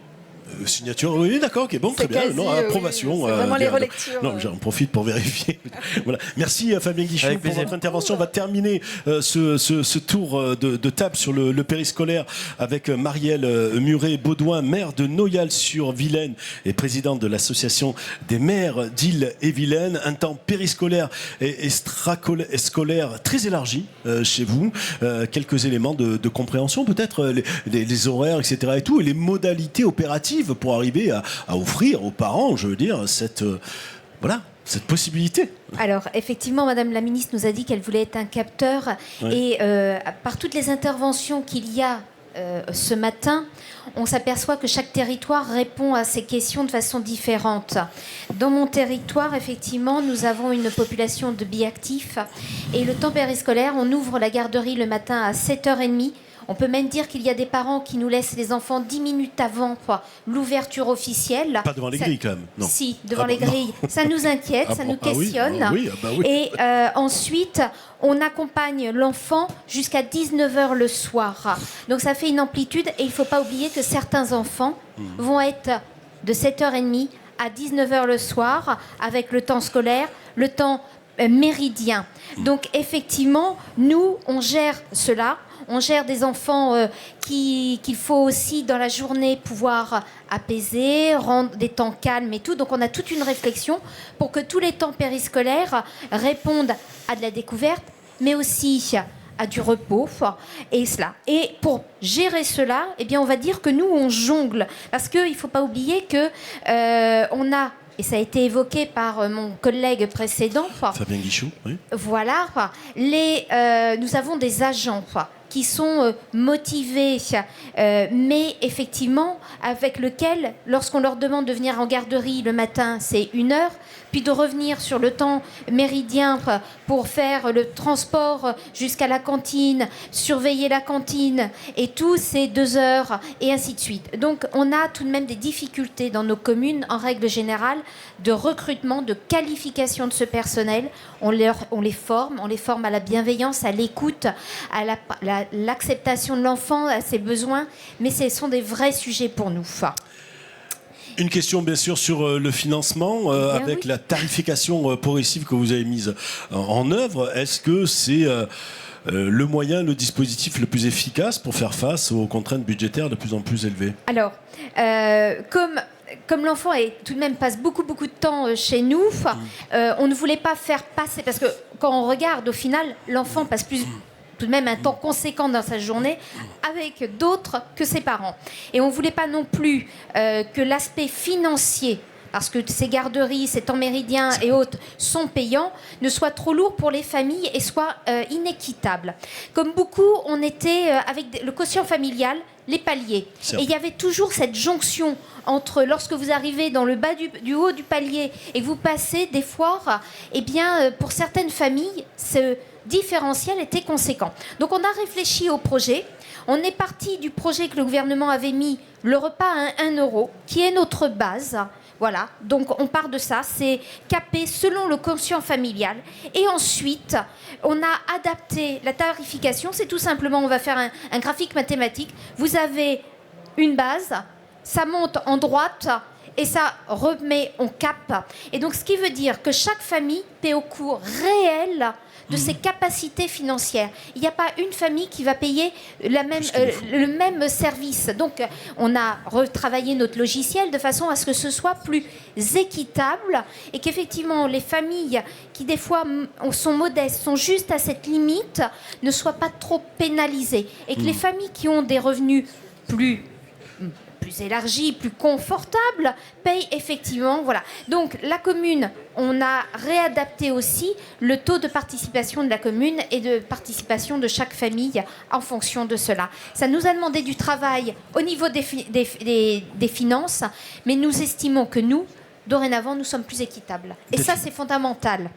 Signature, oui, d'accord, ok, bon, très bien. Quasi, approbation. c'est vraiment les relectures. Non, j'en profite pour vérifier. Voilà. Merci Fabien Guichon pour votre intervention. On va terminer ce tour de table sur le périscolaire avec Marielle Muret-Baudouin, maire de Noyal-sur-Vilaine et présidente de l'association des maires d'Ille-et-Vilaine. Un temps périscolaire et scolaire très élargi chez vous. Quelques éléments de compréhension, peut-être les horaires, etc. et tout, et les modalités opératives pour arriver à offrir aux parents, je veux dire, cette possibilité. Alors, effectivement, Madame la Ministre nous a dit qu'elle voulait être un capteur. Ouais. Et par toutes les interventions qu'il y a ce matin, on s'aperçoit que chaque territoire répond à ces questions de façon différente. Dans mon territoire, effectivement, nous avons une population de biactifs. Et le temps périscolaire, on ouvre la garderie le matin à 7h30. On peut même dire qu'il y a des parents qui nous laissent les enfants 10 minutes avant l'ouverture officielle. Pas devant les grilles quand même, non. Si, devant les grilles. Ça nous inquiète, ça nous questionne. Oui. Et ensuite, on accompagne l'enfant jusqu'à 19h le soir. Donc ça fait une amplitude et il ne faut pas oublier que certains enfants vont être de 7h30 à 19h le soir avec le temps scolaire, le temps méridien. Donc effectivement, nous, on gère cela. On gère des enfants qu'il faut aussi dans la journée pouvoir apaiser, rendre des temps calmes et tout. Donc on a toute une réflexion pour que tous les temps périscolaires répondent à de la découverte, mais aussi à du repos et cela. Et pour gérer cela, eh bien on va dire que nous on jongle parce qu'il ne faut pas oublier que on a, et ça a été évoqué par mon collègue précédent, Fabien Guichon, oui. Voilà, nous avons des agents qui sont motivés, mais effectivement, avec lequel, lorsqu'on leur demande de venir en garderie le matin, c'est 1 heure, puis de revenir sur le temps méridien pour faire le transport jusqu'à la cantine, surveiller la cantine, et tout, c'est 2 heures, et ainsi de suite. Donc, on a tout de même des difficultés dans nos communes, en règle générale, de recrutement, de qualification de ce personnel. On les forme à la bienveillance, à l'écoute, à l'acceptation de l'enfant, à ses besoins, mais ce sont des vrais sujets pour nous. Une question bien sûr sur le financement, avec la tarification progressive que vous avez mise en œuvre. Est-ce que c'est le moyen, le dispositif le plus efficace pour faire face aux contraintes budgétaires de plus en plus élevées ? Alors, comme l'enfant tout de même passe beaucoup de temps chez nous, on ne voulait pas faire passer, parce que quand on regarde au final, l'enfant passe tout de même un temps conséquent dans sa journée avec d'autres que ses parents. Et on ne voulait pas non plus que l'aspect financier, parce que ces garderies, ces temps méridiens et autres sont payants, ne soient trop lourds pour les familles et soient inéquitables. Comme beaucoup, on était avec le quotient familial, les paliers. Et il y avait toujours cette jonction entre, lorsque vous arrivez dans le bas du haut du palier et que vous passez des foires, eh bien, pour certaines familles, ce différentiel était conséquent. Donc on a réfléchi au projet. On est parti du projet que le gouvernement avait mis, le repas à 1 euro, qui est notre base. Voilà, donc on part de ça, c'est capé selon le quotient familial. Et ensuite, on a adapté la tarification, c'est tout simplement, on va faire un graphique mathématique. Vous avez une base, ça monte en droite et ça remet, on cap. Et donc, ce qui veut dire que chaque famille paie au coût réel de ses capacités financières. Il n'y a pas une famille qui va payer le même service. Donc, on a retravaillé notre logiciel de façon à ce que ce soit plus équitable et qu'effectivement, les familles qui, des fois, sont modestes, sont juste à cette limite, ne soient pas trop pénalisées. Et que les familles qui ont des revenus plus élargi, plus confortable, paye effectivement. Voilà. Donc la commune, on a réadapté aussi le taux de participation de la commune et de participation de chaque famille en fonction de cela. Ça nous a demandé du travail au niveau des finances, mais nous estimons que nous, dorénavant, nous sommes plus équitables. Et ça, c'est fondamental.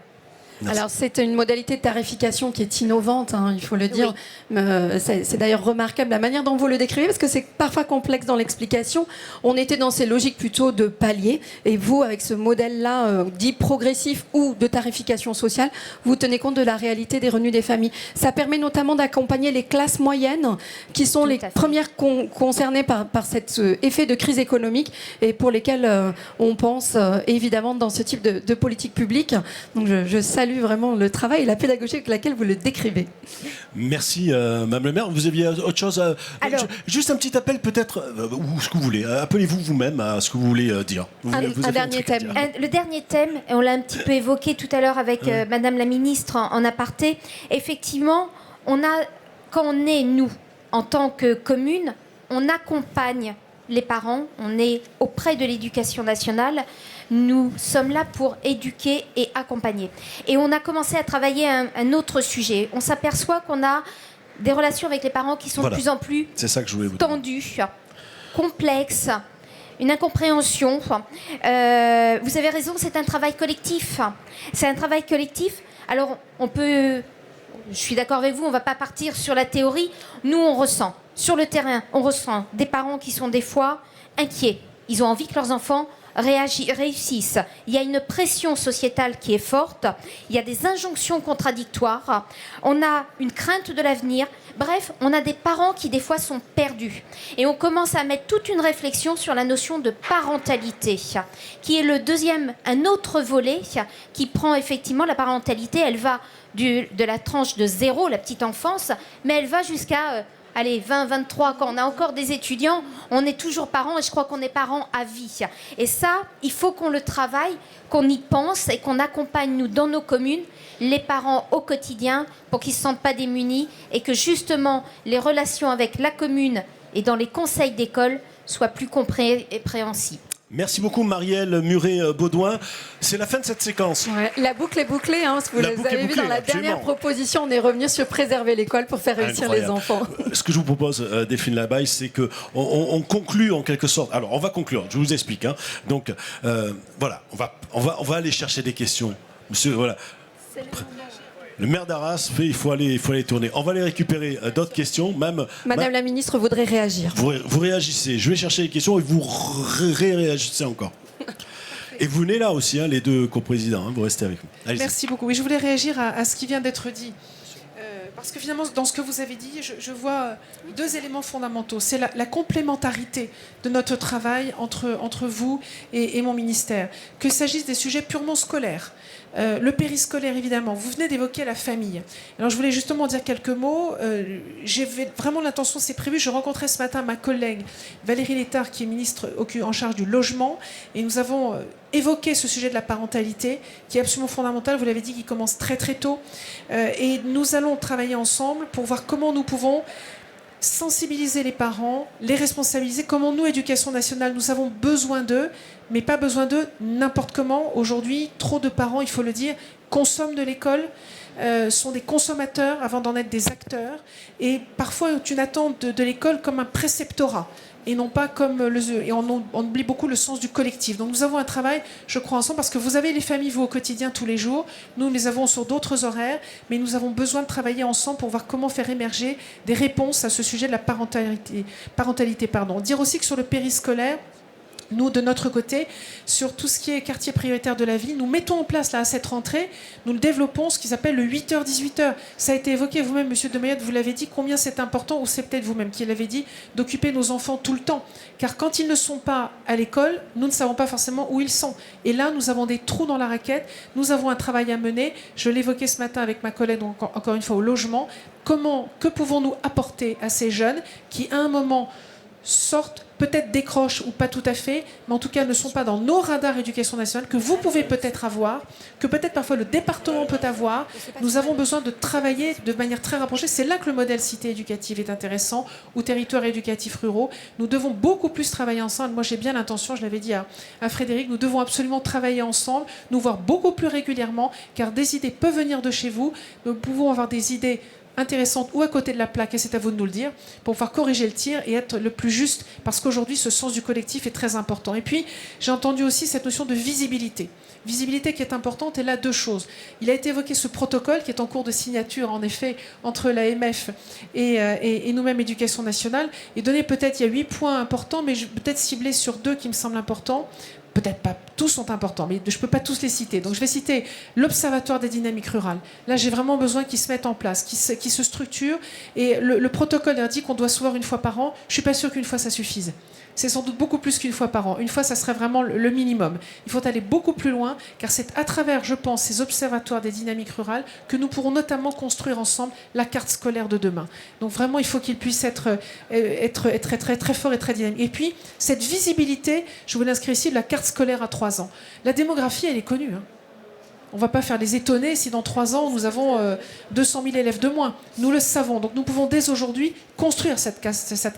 Merci. Alors c'est une modalité de tarification qui est innovante, hein, il faut le dire. Oui. C'est d'ailleurs remarquable la manière dont vous le décrivez parce que c'est parfois complexe dans l'explication. On était dans ces logiques plutôt de palier et vous, avec ce modèle-là dit progressif ou de tarification sociale, vous tenez compte de la réalité des revenus des familles. Ça permet notamment d'accompagner les classes moyennes qui sont les premières concernées par cet effet de crise économique et pour lesquelles on pense évidemment dans ce type de politique publique. Donc je salue vraiment le travail et la pédagogie avec laquelle vous le décrivez. Merci, Mme le maire. Vous aviez autre chose juste un petit appel peut-être, ou ce que vous voulez. Appelez-vous vous-même à ce que vous voulez dire. Un dernier thème. Le dernier thème, et on l'a un petit peu évoqué tout à l'heure avec Madame la ministre en aparté, effectivement, quand on est, nous, en tant que commune, on accompagne les parents, on est auprès de l'éducation nationale. Nous sommes là pour éduquer et accompagner. Et on a commencé à travailler un autre sujet. On s'aperçoit qu'on a des relations avec les parents qui sont de plus en plus tendues, complexes, une incompréhension. Vous avez raison, c'est un travail collectif. C'est un travail collectif. Alors, je suis d'accord avec vous, on ne va pas partir sur la théorie. Nous, on ressent. Sur le terrain, on ressent des parents qui sont des fois inquiets. Ils ont envie que leurs enfants réussissent. Il y a une pression sociétale qui est forte. Il y a des injonctions contradictoires. On a une crainte de l'avenir. Bref, on a des parents qui, des fois, sont perdus. Et on commence à mettre toute une réflexion sur la notion de parentalité, qui est un autre volet qui prend effectivement la parentalité. Elle va de la tranche de 0, la petite enfance, mais elle va jusqu'à 20, 23, quand on a encore des étudiants, on est toujours parents et je crois qu'on est parents à vie. Et ça, il faut qu'on le travaille, qu'on y pense et qu'on accompagne, nous, dans nos communes, les parents au quotidien pour qu'ils ne se sentent pas démunis et que justement les relations avec la commune et dans les conseils d'école soient plus compréhensibles. Merci beaucoup Marielle Muret-Baudouin. C'est la fin de cette séquence. Ouais, la boucle est bouclée. Hein, vous avez vu dans la dernière proposition, on est revenu sur préserver l'école pour faire réussir les enfants. Ce que je vous propose, Delphine Labaille, c'est qu'on conclue en quelque sorte. Alors, on va conclure, je vous explique. Hein. Donc, voilà, on va aller chercher des questions. Monsieur, voilà. Le maire d'Arras il faut aller tourner. On va aller récupérer d'autres questions. Madame la ministre voudrait réagir. Vous réagissez. Je vais chercher les questions et vous réagissez encore. Et vous venez là aussi, hein, les deux coprésidents. Hein, vous restez avec nous. Merci beaucoup. Oui, je voulais réagir à ce qui vient d'être dit. Parce que finalement, dans ce que vous avez dit, je vois deux éléments fondamentaux. C'est la complémentarité de notre travail entre vous et mon ministère. Qu'il s'agisse des sujets purement scolaires, le périscolaire évidemment. Vous venez d'évoquer la famille. Alors je voulais justement dire quelques mots. J'ai vraiment l'intention, c'est prévu. Je rencontrais ce matin ma collègue Valérie Létard, qui est ministre en charge du logement. Et nous avons évoqué ce sujet de la parentalité, qui est absolument fondamental. Vous l'avez dit, qui commence très très tôt. Et nous allons travailler ensemble pour voir comment nous pouvons sensibiliser les parents, les responsabiliser. Comment nous, Éducation nationale, nous avons besoin d'eux, mais pas besoin d'eux n'importe comment. Aujourd'hui, trop de parents, il faut le dire, consomment de l'école, sont des consommateurs avant d'en être des acteurs, et parfois ont une attente de l'école comme un préceptorat, et non pas comme et on oublie beaucoup le sens du collectif. Donc nous avons un travail, je crois, ensemble, parce que vous avez les familles, vous, au quotidien, tous les jours. Nous les avons sur d'autres horaires, mais nous avons besoin de travailler ensemble pour voir comment faire émerger des réponses à ce sujet de la parentalité. Dire aussi que sur le périscolaire, nous, de notre côté, sur tout ce qui est quartier prioritaire de la ville, nous mettons en place, là, à cette rentrée, nous le développons, ce qui s'appelle le 8h-18h. Ça a été évoqué vous-même, Monsieur de Mayotte, vous l'avez dit, combien c'est important, ou c'est peut-être vous-même qui l'avez dit, d'occuper nos enfants tout le temps. Car quand ils ne sont pas à l'école, nous ne savons pas forcément où ils sont. Et là, nous avons des trous dans la raquette, nous avons un travail à mener. Je l'évoquais ce matin avec ma collègue, donc, encore une fois, au logement. Que pouvons-nous apporter à ces jeunes qui, à un moment, sortent, peut-être décrochent ou pas tout à fait, mais en tout cas ne sont pas dans nos radars éducation nationale, que vous pouvez peut-être avoir, que peut-être parfois le département peut avoir. Nous avons besoin de travailler de manière très rapprochée. C'est là que le modèle cité éducative est intéressant, ou territoires éducatifs ruraux. Nous devons beaucoup plus travailler ensemble. Moi, j'ai bien l'intention, je l'avais dit à Frédéric, nous devons absolument travailler ensemble, nous voir beaucoup plus régulièrement, car des idées peuvent venir de chez vous. Nous pouvons avoir des idées intéressante ou à côté de la plaque, et c'est à vous de nous le dire, pour pouvoir corriger le tir et être le plus juste, parce qu'aujourd'hui, ce sens du collectif est très important. Et puis, j'ai entendu aussi cette notion de visibilité. Visibilité qui est importante, et là, deux choses. Il a été évoqué ce protocole qui est en cours de signature, en effet, entre l'AMF et nous-mêmes, Éducation nationale, et donné peut-être, il y a 8 points importants, mais peut-être ciblés sur 2 qui me semblent importants. Peut-être pas tous sont importants, mais je ne peux pas tous les citer. Donc je vais citer l'Observatoire des dynamiques rurales. Là, j'ai vraiment besoin qu'ils se mettent en place, qu'ils se structurent. Et le protocole indique qu'on doit se voir une fois par an. Je ne suis pas sûre qu'une fois, ça suffise. C'est sans doute beaucoup plus qu'une fois par an. Une fois, ça serait vraiment le minimum. Il faut aller beaucoup plus loin, car c'est à travers, je pense, ces observatoires des dynamiques rurales que nous pourrons notamment construire ensemble la carte scolaire de demain. Donc vraiment, il faut qu'il puisse être très, très fort et très dynamique. Et puis, cette visibilité, je vous l'inscris ici, de la carte scolaire à 3 ans. La démographie, elle est connue, hein. On ne va pas faire les étonnés si dans 3 ans, nous avons 200 000 élèves de moins. Nous le savons. Donc nous pouvons dès aujourd'hui construire cette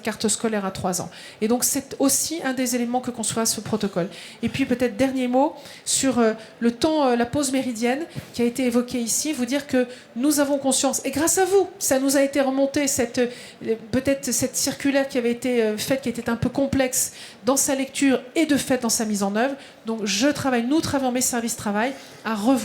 carte scolaire à 3 ans. Et donc c'est aussi un des éléments que construira ce protocole. Et puis peut-être dernier mot sur le temps, la pause méridienne qui a été évoquée ici. Vous dire que nous avons conscience, et grâce à vous, ça nous a été remonté, peut-être cette circulaire qui avait été faite, qui était un peu complexe dans sa lecture et de fait dans sa mise en œuvre. Donc nous travaillons, mes services travaillent à revoir.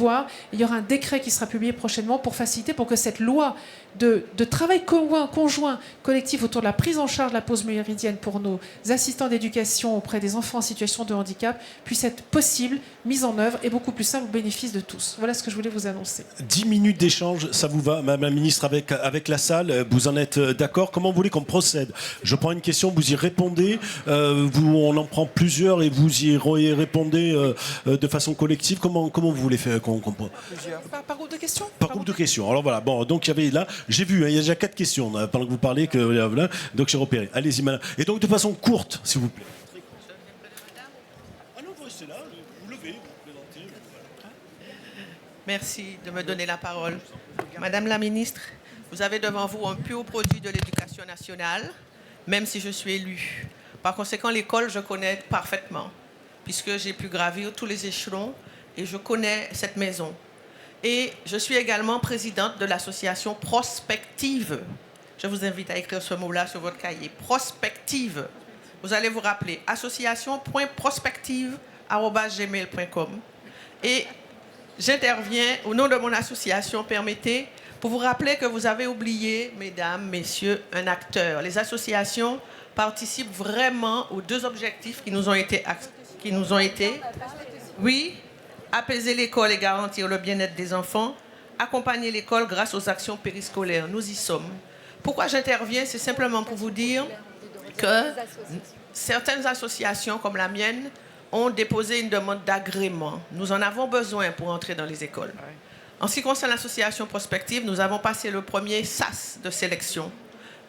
Il y aura un décret qui sera publié prochainement pour faciliter, pour que cette loi de travail conjoint, collectif autour de la prise en charge de la pause méridienne pour nos assistants d'éducation auprès des enfants en situation de handicap puisse être possible, mise en œuvre et beaucoup plus simple au bénéfice de tous. Voilà ce que je voulais vous annoncer. 10 minutes d'échange, ça vous va, Madame la Ministre, avec la salle? Vous en êtes d'accord? Comment vous voulez qu'on procède? Je prends une question, vous y répondez, on en prend plusieurs et vous y répondez de façon collective. Comment vous voulez faire Par groupe de questions? Par groupe de questions. Alors voilà, bon, donc il y avait là, j'ai vu, hein, il y a déjà 4 questions pendant que vous parlez, voilà, donc j'ai repéré. Allez-y, madame. Et donc de façon courte, s'il vous plaît. Ah non, vous restez là, vous levez, vous présentez. Merci de me donner la parole. Madame la ministre, vous avez devant vous un pur produit de l'éducation nationale, même si je suis élue. Par conséquent, l'école, je connais parfaitement, puisque j'ai pu gravir tous les échelons et je connais cette maison. Et je suis également présidente de l'association Prospective. Je vous invite à écrire ce mot-là sur votre cahier. Prospective. Vous allez vous rappeler association.prospective@gmail.com. Et j'interviens au nom de mon association, permettez, pour vous rappeler que vous avez oublié, mesdames, messieurs, un acteur. Les associations participent vraiment aux 2 objectifs qui nous ont été oui, apaiser l'école et garantir le bien-être des enfants, accompagner l'école grâce aux actions périscolaires. Nous y sommes. Pourquoi j'interviens? C'est simplement pour vous dire que certaines associations, comme la mienne, ont déposé une demande d'agrément. Nous en avons besoin pour entrer dans les écoles. En ce qui concerne l'association Prospective, nous avons passé le premier SAS de sélection.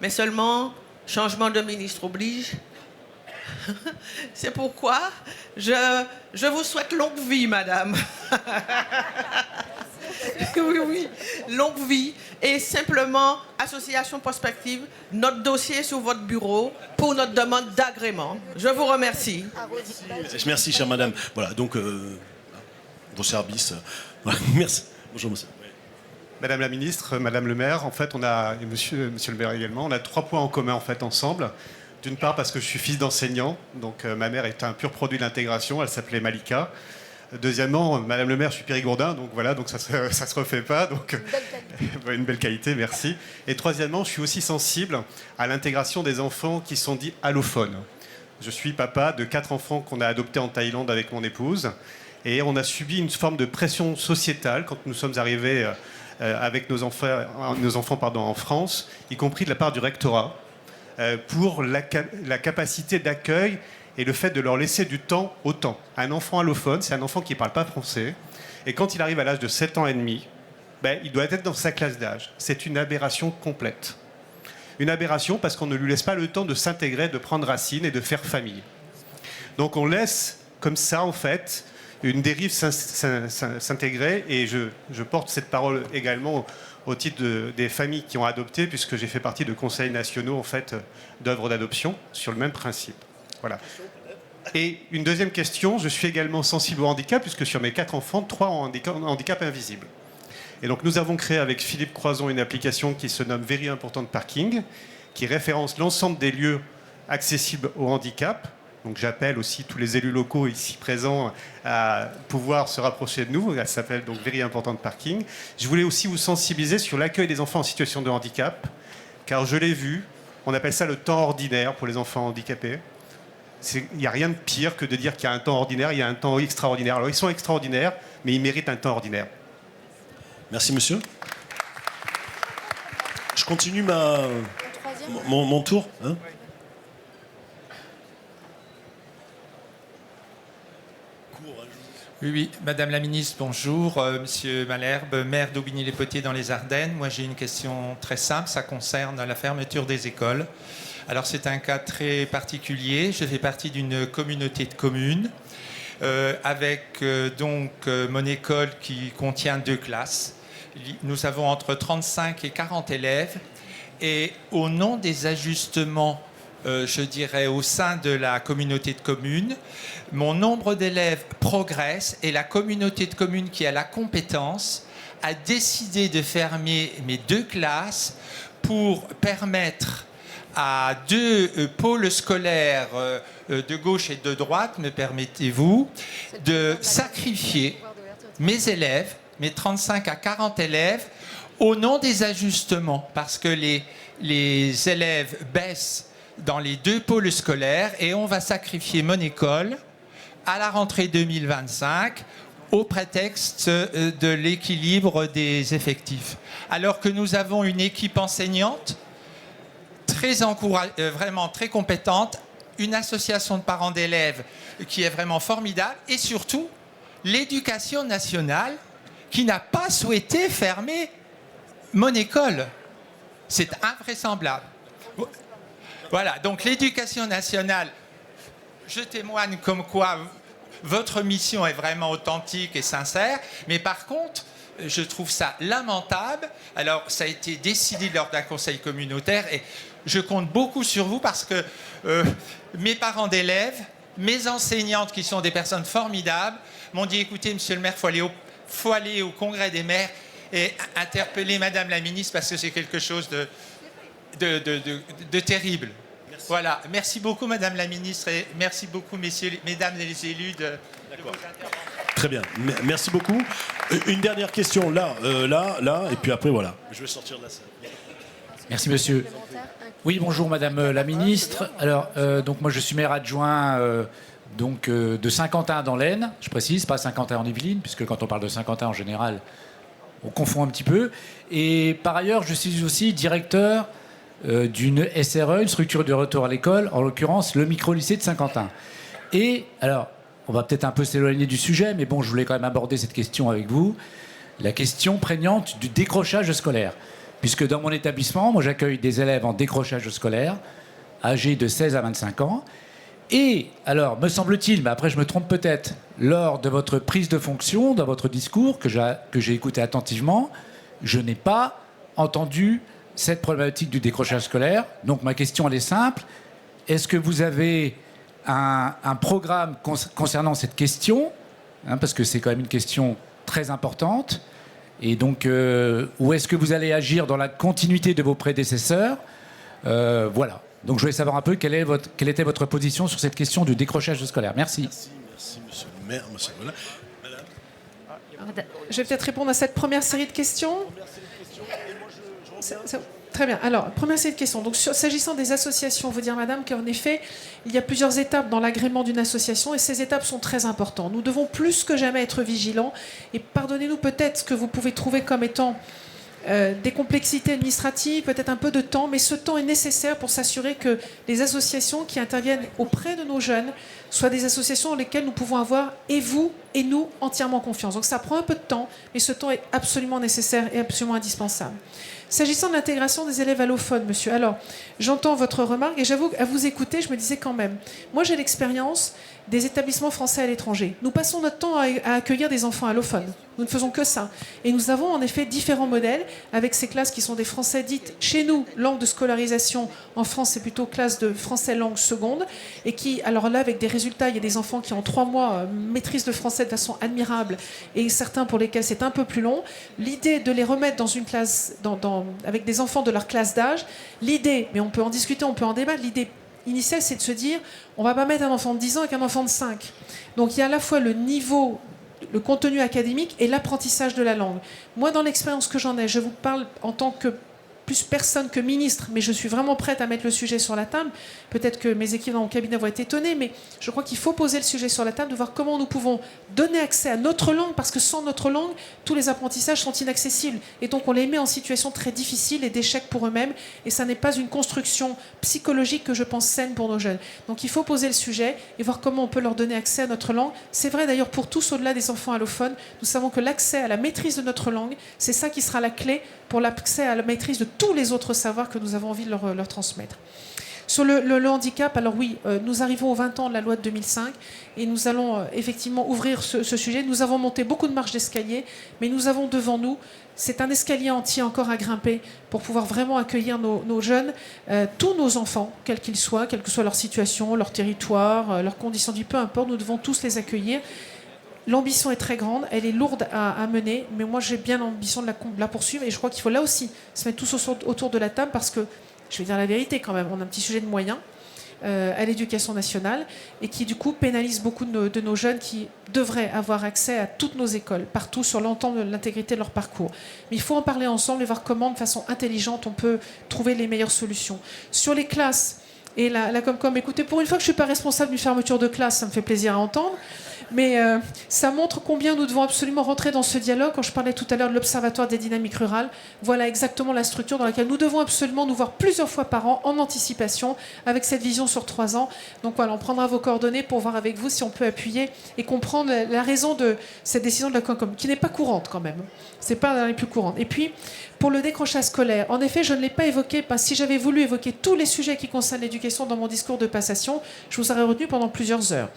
Mais seulement, changement de ministre oblige. C'est pourquoi je vous souhaite longue vie, madame. Oui, oui. Longue vie. Et simplement, Association Prospective, notre dossier sur votre bureau pour notre demande d'agrément. Je vous remercie. Merci, chère madame. Voilà, donc, vos services. Voilà, merci. Bonjour, monsieur. Madame la ministre, Madame le maire, en fait, on a, et monsieur le maire également, on a 3 points en commun, en fait, ensemble. D'une part, parce que je suis fils d'enseignant, donc ma mère est un pur produit de l'intégration, elle s'appelait Malika. Deuxièmement, Madame le maire, je suis périgourdin, donc voilà, donc ça se refait pas, donc une belle qualité, merci. Et troisièmement, je suis aussi sensible à l'intégration des enfants qui sont dits allophones. Je suis papa de 4 enfants qu'on a adoptés en Thaïlande avec mon épouse, et on a subi une forme de pression sociétale quand nous sommes arrivés avec nos enfants en France, y compris de la part du rectorat, pour la capacité d'accueil et le fait de leur laisser du temps au temps. Un enfant allophone, c'est un enfant qui ne parle pas français, et quand il arrive à l'âge de 7 ans et demi, il doit être dans sa classe d'âge. C'est une aberration complète. Une aberration parce qu'on ne lui laisse pas le temps de s'intégrer, de prendre racine et de faire famille. Donc on laisse comme ça, en fait, une dérive s'intégrer, et je porte cette parole également au titre des familles qui ont adopté, puisque j'ai fait partie de conseils nationaux, en fait, d'œuvres d'adoption, sur le même principe. Voilà. Et une deuxième question, je suis également sensible au handicap, puisque sur mes 4 enfants, 3 ont un handicap invisible. Et donc nous avons créé avec Philippe Croison une application qui se nomme Very Important Parking, qui référence l'ensemble des lieux accessibles au handicap. Donc j'appelle aussi tous les élus locaux ici présents à pouvoir se rapprocher de nous. Elle s'appelle donc Very Important Parking. Je voulais aussi vous sensibiliser sur l'accueil des enfants en situation de handicap, car je l'ai vu, on appelle ça le temps ordinaire pour les enfants handicapés. Il n'y a rien de pire que de dire qu'il y a un temps ordinaire, il y a un temps extraordinaire. Alors ils sont extraordinaires, mais ils méritent un temps ordinaire. Merci, monsieur. Je continue mon tour. Hein. Oui, Madame la Ministre, bonjour. Monsieur Malherbe, maire d'Aubigny-les-Potiers dans les Ardennes. Moi, j'ai une question très simple. Ça concerne la fermeture des écoles. Alors, c'est un cas très particulier. Je fais partie d'une communauté de communes avec mon école qui contient 2 classes. Nous avons entre 35 et 40 élèves. Et au nom des ajustements, je dirais, au sein de la communauté de communes, mon nombre d'élèves progresse et la communauté de communes qui a la compétence a décidé de fermer mes 2 classes pour permettre à 2 pôles scolaires de gauche et de droite, me permettez-vous, de sacrifier mes élèves, mes 35 à 40 élèves, au nom des ajustements, parce que les élèves baissent dans les 2 pôles scolaires et on va sacrifier mon école à la rentrée 2025 au prétexte de l'équilibre des effectifs. Alors que nous avons une équipe enseignante vraiment très compétente, une association de parents d'élèves qui est vraiment formidable, et surtout l'éducation nationale qui n'a pas souhaité fermer mon école. C'est invraisemblable. Voilà, donc l'éducation nationale, je témoigne comme quoi votre mission est vraiment authentique et sincère, mais par contre, je trouve ça lamentable. Alors, ça a été décidé lors d'un conseil communautaire et je compte beaucoup sur vous parce que mes parents d'élèves, mes enseignantes qui sont des personnes formidables, m'ont dit, écoutez, monsieur le maire, il faut aller au congrès des maires et interpeller madame la ministre parce que c'est quelque chose de terrible. Merci. Voilà. Merci beaucoup, madame la ministre, et merci beaucoup, mesdames les élus de vos interventions. Très bien. Merci beaucoup. Une dernière question, là, et puis après, voilà. Je vais sortir de la salle. Merci, monsieur. Oui, bonjour, madame la ministre. Alors, donc, moi, je suis maire adjoint de Saint-Quentin dans l'Aisne. Je précise, pas Saint-Quentin en Yvelines, puisque quand on parle de Saint-Quentin, en général, on confond un petit peu. Et par ailleurs, je suis aussi directeur d'une SRE, une structure de retour à l'école, en l'occurrence le micro-lycée de Saint-Quentin. Et alors, on va peut-être un peu s'éloigner du sujet, mais bon, je voulais quand même aborder cette question avec vous, la question prégnante du décrochage scolaire. Puisque dans mon établissement, moi j'accueille des élèves en décrochage scolaire, âgés de 16 à 25 ans, Et alors, me semble-t-il, mais après je me trompe peut-être, lors de votre prise de fonction, dans votre discours que j'ai écouté attentivement, je n'ai pas entendu cette problématique du décrochage scolaire. Donc ma question, elle est simple. Est-ce que vous avez un programme concernant cette question, hein, parce que c'est quand même une question très importante, et donc où est-ce que vous allez agir dans la continuité de vos prédécesseurs? Voilà. Donc je voulais savoir un peu quelle était votre position sur cette question du décrochage scolaire. Merci. Merci, monsieur le maire. Monsieur... Madame. Je vais peut-être répondre à cette première série de questions. Très bien. Alors, première série de questions. Donc, s'agissant des associations, vous dire, madame, qu'en effet, il y a plusieurs étapes dans l'agrément d'une association et ces étapes sont très importantes. Nous devons plus que jamais être vigilants et pardonnez-nous peut-être ce que vous pouvez trouver comme étant des complexités administratives, peut-être un peu de temps, mais ce temps est nécessaire pour s'assurer que les associations qui interviennent auprès de nos jeunes soient des associations dans lesquelles nous pouvons avoir, et vous et nous, entièrement confiance. Donc ça prend un peu de temps, mais ce temps est absolument nécessaire et absolument indispensable. S'agissant de l'intégration des élèves allophones, monsieur, alors j'entends votre remarque et j'avoue qu'à vous écouter, je me disais quand même, moi j'ai l'expérience des établissements français à l'étranger. Nous passons notre temps à accueillir des enfants allophones. Nous ne faisons que ça. Et nous avons en effet différents modèles avec ces classes qui sont des français dites chez nous, langue de scolarisation. En France, c'est plutôt classe de français langue seconde. Et qui, alors là, avec des résultats, il y a des enfants qui en 3 mois maîtrisent le français de façon admirable et certains pour lesquels c'est un peu plus long. L'idée de les remettre dans une classe, avec des enfants de leur classe d'âge, l'idée, mais on peut en discuter, on peut en débattre, l'idée initiale, c'est de se dire, on ne va pas mettre un enfant de 10 ans avec un enfant de 5. Donc il y a à la fois le niveau, le contenu académique et l'apprentissage de la langue. Moi, dans l'expérience que j'en ai, je vous parle en tant que plus personne que ministre, mais je suis vraiment prête à mettre le sujet sur la table. Peut-être que mes équipes dans mon cabinet vont être étonnées, mais je crois qu'il faut poser le sujet sur la table, de voir comment nous pouvons donner accès à notre langue, parce que sans notre langue, tous les apprentissages sont inaccessibles. Et donc on les met en situation très difficile et d'échec pour eux-mêmes, et ça n'est pas une construction psychologique que je pense saine pour nos jeunes. Donc il faut poser le sujet et voir comment on peut leur donner accès à notre langue. C'est vrai d'ailleurs pour tous au-delà des enfants allophones. Nous savons que l'accès à la maîtrise de notre langue, c'est ça qui sera la clé pour l'accès à la maîtrise de tous les autres savoirs que nous avons envie de leur transmettre. Sur le handicap, alors oui, nous arrivons aux 20 ans de la loi de 2005 et nous allons effectivement ouvrir ce sujet. Nous avons monté beaucoup de marches d'escalier, mais nous avons devant nous, c'est un escalier entier encore à grimper pour pouvoir vraiment accueillir nos jeunes, tous nos enfants, quels qu'ils soient, quelle que soit leur situation, leur territoire, leurs conditions de vie, peu importe, nous devons tous les accueillir. L'ambition est très grande, elle est lourde à mener, mais moi j'ai bien l'ambition de la poursuivre et je crois qu'il faut là aussi se mettre tous autour de la table parce que, je vais dire la vérité quand même, on a un petit sujet de moyens à l'éducation nationale et qui du coup pénalise beaucoup de nos jeunes qui devraient avoir accès à toutes nos écoles, partout sur l'ensemble de l'intégrité de leur parcours. Mais il faut en parler ensemble et voir comment de façon intelligente on peut trouver les meilleures solutions. Sur les classes et la Comcom, écoutez, pour une fois que je ne suis pas responsable d'une fermeture de classe, ça me fait plaisir à entendre. Mais ça montre combien nous devons absolument rentrer dans ce dialogue. Quand je parlais tout à l'heure de l'Observatoire des dynamiques rurales, voilà exactement la structure dans laquelle nous devons absolument nous voir plusieurs fois par an en anticipation avec cette vision sur 3 ans. Donc voilà, on prendra vos coordonnées pour voir avec vous si on peut appuyer et comprendre la raison de cette décision de la Comcom, qui n'est pas courante quand même. C'est pas dans les plus courantes. Et puis, pour le décrochage scolaire, en effet, je ne l'ai pas évoqué, parce que si j'avais voulu évoquer tous les sujets qui concernent l'éducation dans mon discours de passation, je vous aurais retenu pendant plusieurs heures.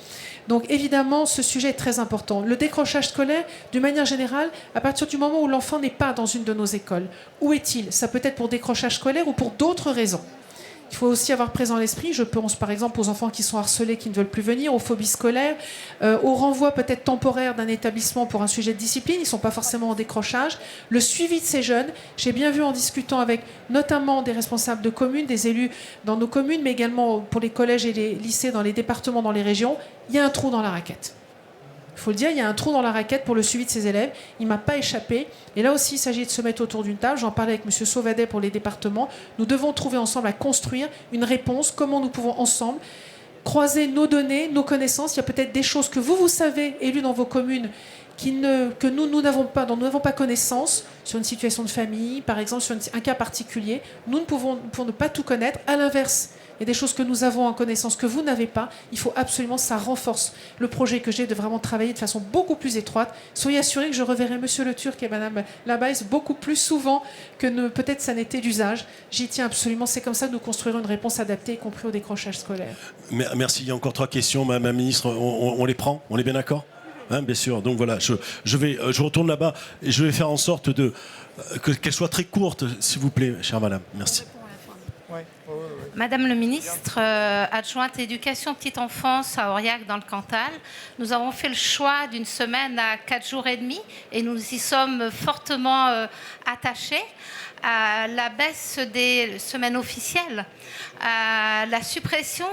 Donc évidemment, ce sujet est très important. Le décrochage scolaire, d'une manière générale, à partir du moment où l'enfant n'est pas dans une de nos écoles, où est-il? Ça peut être pour décrochage scolaire ou pour d'autres raisons. Il faut aussi avoir présent à l'esprit, je pense par exemple aux enfants qui sont harcelés, qui ne veulent plus venir, aux phobies scolaires, au renvoi peut-être temporaire d'un établissement pour un sujet de discipline, ils ne sont pas forcément en décrochage. Le suivi de ces jeunes, j'ai bien vu en discutant avec notamment des responsables de communes, des élus dans nos communes, mais également pour les collèges et les lycées dans les départements, dans les régions, il y a un trou dans la raquette. Il faut le dire, il y a un trou dans la raquette pour le suivi de ces élèves. Il ne m'a pas échappé. Et là aussi, il s'agit de se mettre autour d'une table. J'en parlais avec M. Sauvadet pour les départements. Nous devons trouver ensemble à construire une réponse. Comment nous pouvons ensemble croiser nos données, nos connaissances. Il y a peut-être des choses que vous savez, élus dans vos communes, que nous n'avons pas, dont nous n'avons pas connaissance, sur une situation de famille, par exemple, sur un cas particulier. Nous ne pouvons ne pas tout connaître. À l'inverse, il y a des choses que nous avons en connaissance que vous n'avez pas. Il faut absolument, ça renforce le projet que j'ai de vraiment travailler de façon beaucoup plus étroite. Soyez assurés que je reverrai Monsieur Le Turc et Madame Labaisse beaucoup plus souvent que peut-être ça n'était d'usage. J'y tiens absolument. C'est comme ça que nous construirons une réponse adaptée, y compris au décrochage scolaire. Merci. Il y a encore 3 questions, Madame la Ministre. On les prend? On est bien d'accord? Hein, bien sûr. Donc voilà, je retourne là-bas et je vais faire en sorte qu'elle soit très courte, s'il vous plaît, chère Madame. Merci. Madame le ministre, adjointe éducation petite enfance à Aurillac dans le Cantal, nous avons fait le choix d'une semaine à 4 jours et demi et nous y sommes fortement attachés à la baisse des semaines officielles, à la suppression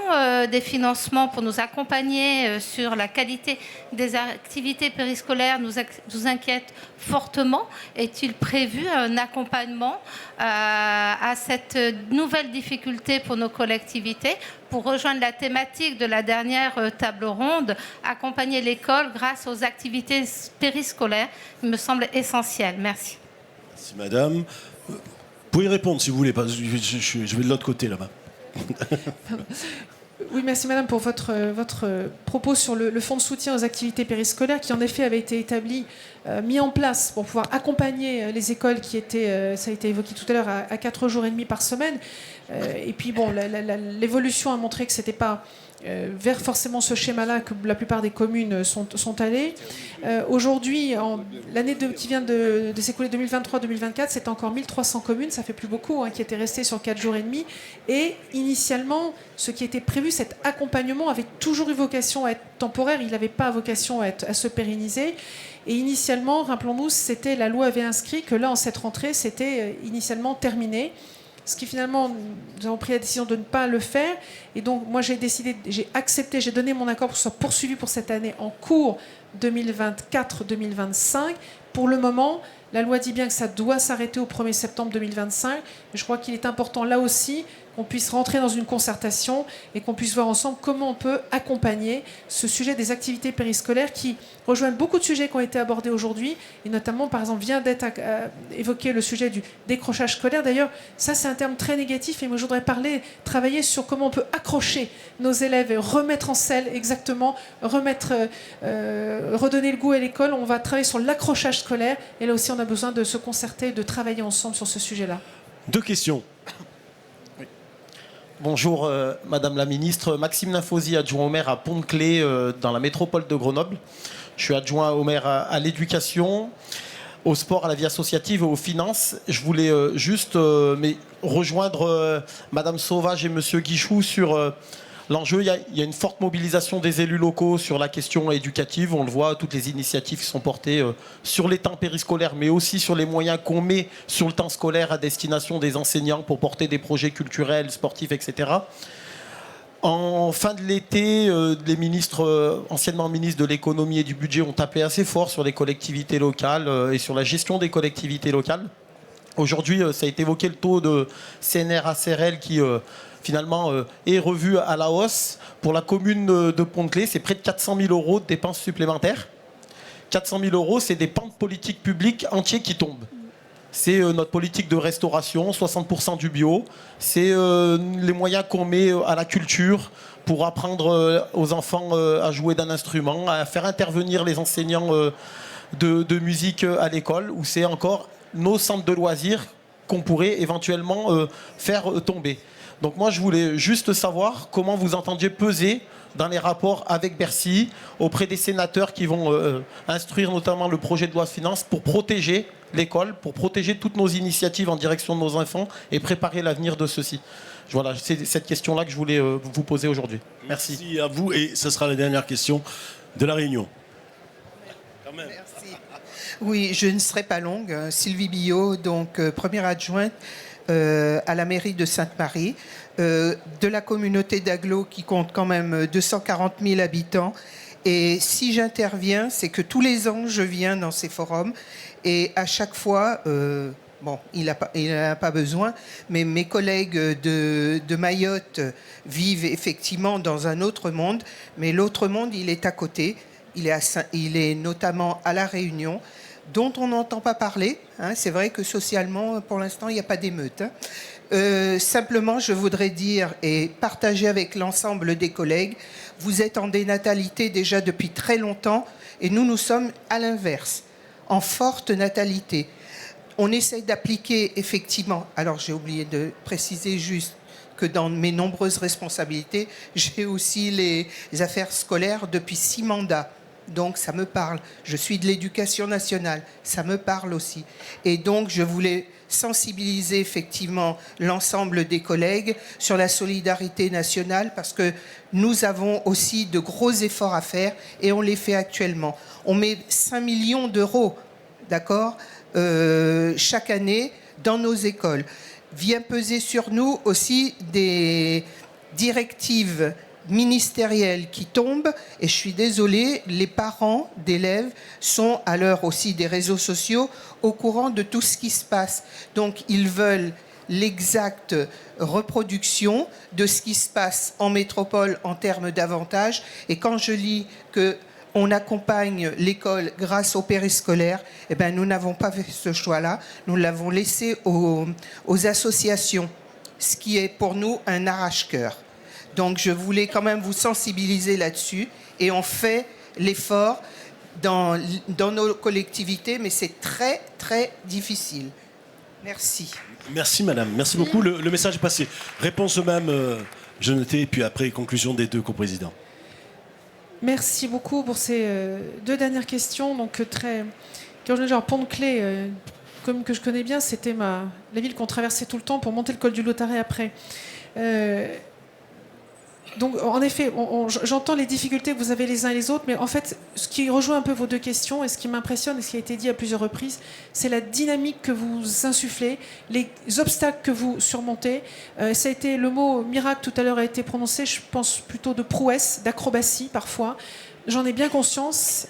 des financements pour nous accompagner sur la qualité des activités périscolaires nous inquiète fortement. Est-il prévu un accompagnement à cette nouvelle difficulté pour nos collectivités pour rejoindre la thématique de la dernière table ronde, accompagner l'école grâce aux activités périscolaires, il me semble essentiel. Merci. Merci Madame. Vous pouvez répondre si vous voulez, je vais de l'autre côté là-bas. Oui, merci Madame pour votre propos sur le fonds de soutien aux activités périscolaires qui en effet avait été établi, mis en place pour pouvoir accompagner les écoles qui étaient, ça a été évoqué tout à l'heure, à 4 jours et demi par semaine. Et puis bon, l'évolution a montré que ce n'était pas vers forcément ce schéma-là que la plupart des communes sont allées. Aujourd'hui, l'année qui vient de s'écouler 2023-2024, c'est encore 1300 communes, ça fait plus beaucoup, qui étaient restées sur 4 jours et demi. Et initialement, ce qui était prévu, cet accompagnement avait toujours eu vocation à être temporaire, il n'avait pas vocation à se pérenniser. Et initialement, rappelons-nous, la loi avait inscrit que là, en cette rentrée, c'était initialement terminé. Ce qui finalement, nous avons pris la décision de ne pas le faire. Et donc, moi, j'ai accepté, j'ai donné mon accord pour que ce soit poursuivi pour cette année en cours 2024-2025. Pour le moment, la loi dit bien que ça doit s'arrêter au 1er septembre 2025. Mais je crois qu'il est important, là aussi, qu'on puisse rentrer dans une concertation et qu'on puisse voir ensemble comment on peut accompagner ce sujet des activités périscolaires qui rejoignent beaucoup de sujets qui ont été abordés aujourd'hui. Et notamment, par exemple, vient d'être évoqué le sujet du décrochage scolaire. D'ailleurs, ça, c'est un terme très négatif. Et moi, je voudrais travailler sur comment on peut accrocher nos élèves et remettre en selle exactement, redonner le goût à l'école. On va travailler sur l'accrochage scolaire. Et là aussi, on a besoin de se concerter, de travailler ensemble sur ce sujet-là. 2 questions. Bonjour Madame la Ministre, Maxime Nafosi, adjoint au maire à Pont-de-Clé dans la métropole de Grenoble. Je suis adjoint au maire à l'éducation, au sport, à la vie associative et aux finances. Je voulais juste rejoindre Madame Sauvage et Monsieur Guichou sur l'enjeu. Il y a une forte mobilisation des élus locaux sur la question éducative. On le voit, toutes les initiatives qui sont portées sur les temps périscolaires, mais aussi sur les moyens qu'on met sur le temps scolaire à destination des enseignants pour porter des projets culturels, sportifs, etc. En fin de l'été, les ministres, anciennement ministres de l'économie et du budget, ont tapé assez fort sur les collectivités locales et sur la gestion des collectivités locales. Aujourd'hui, ça a été évoqué, le taux de CNRACRL qui finalement est revu à la hausse. Pour la commune de Pont-de-Clé, c'est près de 400 000 € de dépenses supplémentaires. 400 000 €, c'est des pans de politique publique entiers qui tombent. C'est notre politique de restauration, 60% du bio. C'est les moyens qu'on met à la culture pour apprendre aux enfants à jouer d'un instrument, à faire intervenir les enseignants de musique à l'école, ou c'est encore nos centres de loisirs qu'on pourrait éventuellement faire tomber. Donc moi, je voulais juste savoir comment vous entendiez peser dans les rapports avec Bercy, auprès des sénateurs qui vont instruire notamment le projet de loi de finances pour protéger l'école, pour protéger toutes nos initiatives en direction de nos enfants et préparer l'avenir de ceux-ci. Voilà, c'est cette question-là que je voulais vous poser aujourd'hui. Merci. Merci à vous et ce sera la dernière question de la réunion. Merci. Oui, je ne serai pas longue. Sylvie Billot, donc première adjointe à la mairie de Sainte-Marie, de la communauté d'Aglo qui compte quand même 240 000 habitants. Et si j'interviens, c'est que tous les ans, je viens dans ces forums et à chaque fois, bon, il n'en a pas besoin, mais mes collègues de Mayotte vivent effectivement dans un autre monde, mais l'autre monde, il est à côté. Il est notamment à La Réunion, dont on n'entend pas parler. C'est vrai que socialement, pour l'instant, il n'y a pas d'émeute. Simplement, je voudrais dire et partager avec l'ensemble des collègues, vous êtes en dénatalité déjà depuis très longtemps et nous sommes à l'inverse, en forte natalité. On essaie d'appliquer effectivement, alors j'ai oublié de préciser juste que dans mes nombreuses responsabilités, j'ai aussi les affaires scolaires depuis 6 mandats. Donc ça me parle. Je suis de l'éducation nationale, ça me parle aussi. Et donc je voulais sensibiliser effectivement l'ensemble des collègues sur la solidarité nationale parce que nous avons aussi de gros efforts à faire et on les fait actuellement. On met 5 millions d'euros, d'accord, chaque année dans nos écoles. Vient peser sur nous aussi des directives ministérielles qui tombent, et je suis désolée, les parents d'élèves sont à l'heure aussi des réseaux sociaux au courant de tout ce qui se passe. Donc ils veulent l'exacte reproduction de ce qui se passe en métropole en termes d'avantages. Et quand je lis que on accompagne l'école grâce au périscolaire, eh ben, nous n'avons pas fait ce choix-là, nous l'avons laissé aux associations, ce qui est pour nous un arrache-cœur. Donc je voulais quand même vous sensibiliser là-dessus et on fait l'effort dans nos collectivités, mais c'est très très difficile. Merci. Merci madame, merci beaucoup. Le message est passé. Réponse même, Jonathan, et puis après conclusion des deux coprésidents. Merci beaucoup pour ces 2 dernières questions. Donc quand je dis genre Pont-de-Clé, comme que je connais bien, c'était la ville qu'on traversait tout le temps pour monter le col du Lautaret après. Donc, en effet, j'entends les difficultés que vous avez les uns et les autres, mais en fait, ce qui rejoint un peu vos 2 questions et ce qui m'impressionne et ce qui a été dit à plusieurs reprises, c'est la dynamique que vous insufflez, les obstacles que vous surmontez. Ça a été le mot miracle tout à l'heure a été prononcé, je pense plutôt de prouesse, d'acrobatie parfois. J'en ai bien conscience,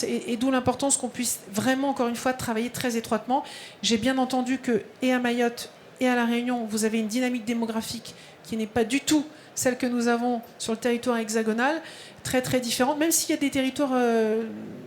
et d'où l'importance qu'on puisse vraiment, encore une fois, travailler très étroitement. J'ai bien entendu que, et à Mayotte et à La Réunion, vous avez une dynamique démographique qui n'est pas du tout celle que nous avons sur le territoire hexagonal, très très différente, même s'il y a des territoires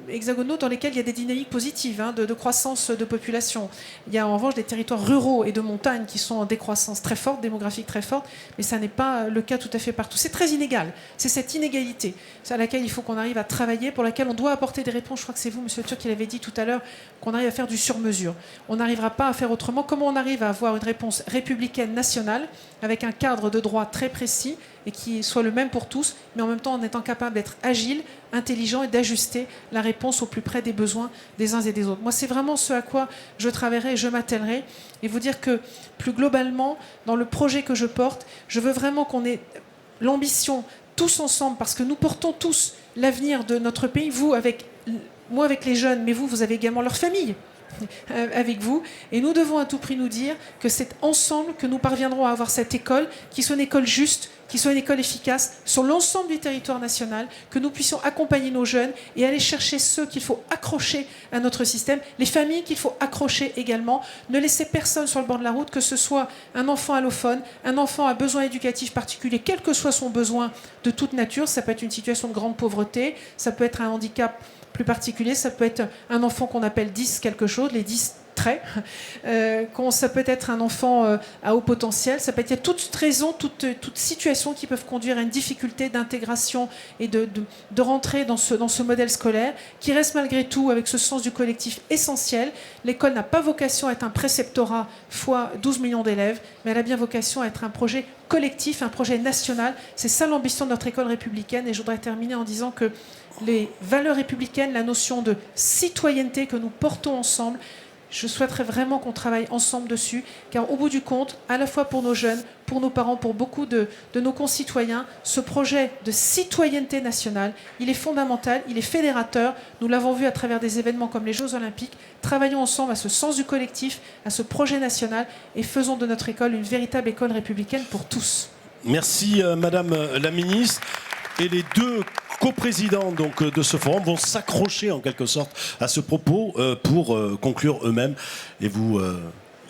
hexagonaux dans lesquels il y a des dynamiques positives de croissance de population. Il y a en revanche des territoires ruraux et de montagne qui sont en décroissance très forte, démographique très forte, mais ça n'est pas le cas tout à fait partout. C'est très inégal. C'est cette inégalité à laquelle il faut qu'on arrive à travailler, pour laquelle on doit apporter des réponses. Je crois que c'est vous, monsieur Turc, qui l'avez dit tout à l'heure, qu'on arrive à faire du sur-mesure. On n'arrivera pas à faire autrement. Comment on arrive à avoir une réponse républicaine nationale avec un cadre de droit très précis et qui soit le même pour tous, mais en même temps en étant capable d'être agile, intelligent et d'ajuster la réponse au plus près des besoins des uns et des autres. Moi, c'est vraiment ce à quoi je travaillerai et je m'attellerai. Et vous dire que, plus globalement, dans le projet que je porte, je veux vraiment qu'on ait l'ambition, tous ensemble, parce que nous portons tous l'avenir de notre pays, moi avec les jeunes, mais vous avez également leur famille avec vous, et nous devons à tout prix nous dire que c'est ensemble que nous parviendrons à avoir cette école qui soit une école juste, qui soit une école efficace sur l'ensemble du territoire national, que nous puissions accompagner nos jeunes et aller chercher ceux qu'il faut accrocher à notre système, les familles qu'il faut accrocher également, ne laisser personne sur le bord de la route, que ce soit un enfant allophone, un enfant à besoin éducatif particulier, quel que soit son besoin de toute nature. Ça peut être une situation de grande pauvreté, ça peut être un handicap plus particulier, ça peut être un enfant qu'on appelle 10 quelque chose, les 10 traits, ça peut être un enfant à haut potentiel, ça peut être, il y a toute raison, toute situation qui peuvent conduire à une difficulté d'intégration et de rentrer dans ce modèle scolaire, qui reste malgré tout avec ce sens du collectif essentiel. L'école n'a pas vocation à être un préceptorat fois 12 millions d'élèves, mais elle a bien vocation à être un projet collectif, un projet national. C'est ça l'ambition de notre école républicaine, et je voudrais terminer en disant que les valeurs républicaines, la notion de citoyenneté que nous portons ensemble, je souhaiterais vraiment qu'on travaille ensemble dessus, car au bout du compte, à la fois pour nos jeunes, pour nos parents, pour beaucoup de nos concitoyens, ce projet de citoyenneté nationale, il est fondamental, il est fédérateur. Nous l'avons vu à travers des événements comme les Jeux Olympiques. Travaillons ensemble à ce sens du collectif, à ce projet national, et faisons de notre école une véritable école républicaine pour tous. Merci Madame la Ministre. Et les deux coprésidents de ce forum vont s'accrocher en quelque sorte à ce propos pour conclure eux-mêmes et vous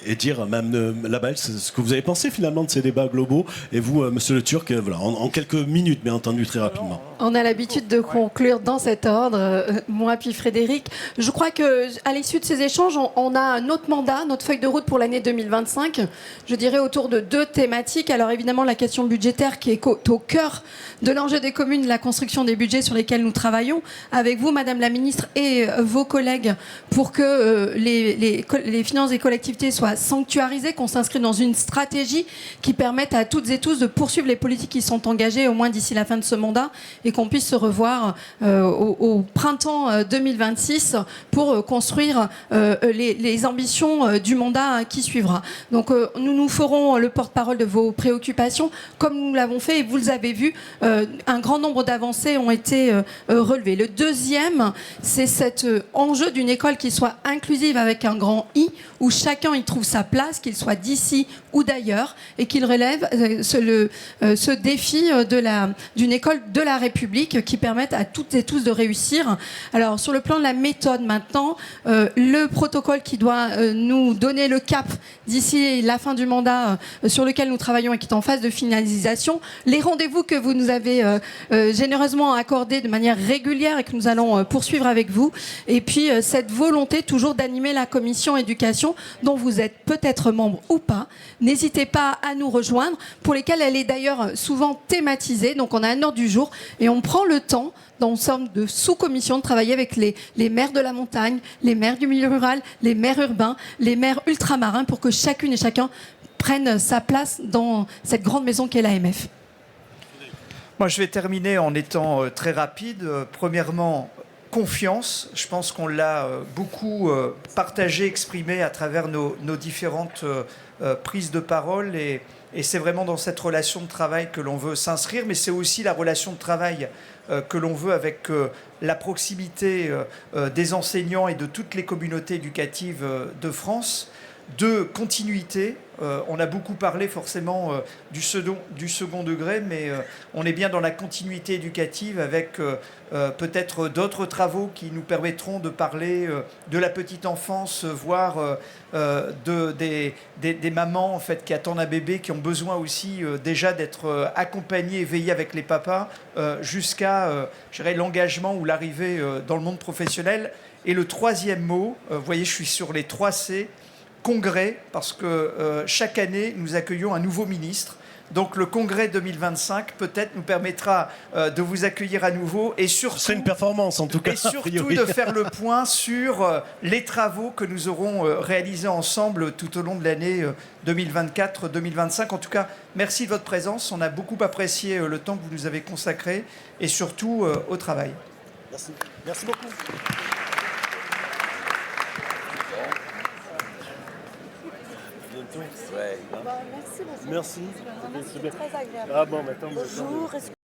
Et dire, Mme Labelle, ce que vous avez pensé finalement de ces débats globaux. Et vous, Monsieur Le Turc, voilà, en quelques minutes, bien entendu, très rapidement. On a l'habitude de conclure dans cet ordre, moi puis Frédéric. Je crois qu'à l'issue de ces échanges, on a notre mandat, notre feuille de route pour l'année 2025, je dirais autour de 2 thématiques. Alors évidemment, la question budgétaire qui est au cœur de l'enjeu des communes, la construction des budgets sur lesquels nous travaillons, avec vous, Madame la Ministre, et vos collègues, pour que les finances des collectivités soient sanctuarisées, qu'on s'inscrive dans une stratégie qui permette à toutes et tous de poursuivre les politiques qui sont engagées, au moins d'ici la fin de ce mandat, et qu'on puisse se revoir au printemps 2026 pour construire les ambitions du mandat qui suivra. Donc nous ferons le porte-parole de vos préoccupations, comme nous l'avons fait, et vous l'avez vu, un grand nombre d'avancées ont été relevées. Le deuxième, c'est cet enjeu d'une école qui soit inclusive avec un grand I, où chacun y trouve sa place, qu'il soit d'ici ou d'ailleurs, et qu'il relève ce défi d'une école de la République qui permette à toutes et tous de réussir. Alors, sur le plan de la méthode maintenant, le protocole qui doit nous donner le cap d'ici la fin du mandat sur lequel nous travaillons et qui est en phase de finalisation, les rendez-vous que vous nous avez généreusement accordés de manière régulière et que nous allons poursuivre avec vous, et puis cette volonté toujours d'animer la commission éducation dont vous êtes peut-être membre ou pas. N'hésitez pas à nous rejoindre, pour lesquelles elle est d'ailleurs souvent thématisée. Donc on a un ordre du jour et on prend le temps, dans une sorte de sous-commission, de travailler avec les maires de la montagne, les maires du milieu rural, les maires urbains, les maires ultramarins, pour que chacune et chacun prenne sa place dans cette grande maison qu'est l'AMF. Moi, je vais terminer en étant très rapide. Premièrement, confiance. Je pense qu'on l'a beaucoup partagé, exprimé à travers nos différentes prises de parole. Et c'est vraiment dans cette relation de travail que l'on veut s'inscrire. Mais c'est aussi la relation de travail que l'on veut avec la proximité des enseignants et de toutes les communautés éducatives de France. De continuité. On a beaucoup parlé forcément du second degré, mais on est bien dans la continuité éducative avec peut-être d'autres travaux qui nous permettront de parler de la petite enfance, voire des mamans en fait, qui attendent un bébé, qui ont besoin aussi déjà d'être accompagnées et veillées avec les papas jusqu'à l'engagement ou l'arrivée dans le monde professionnel. Et le troisième mot, vous voyez, je suis sur les 3 C, congrès, parce que chaque année, nous accueillons un nouveau ministre. Donc le congrès 2025, peut-être, nous permettra de vous accueillir à nouveau et surtout... C'est une performance, en tout cas. Et surtout de faire le point sur les travaux que nous aurons réalisés ensemble tout au long de l'année 2024-2025. En tout cas, merci de votre présence. On a beaucoup apprécié le temps que vous nous avez consacré et surtout au travail. Merci. Merci beaucoup. Ouais. Merci. Merci. Très agréable. Ah bon, maintenant, bonjour.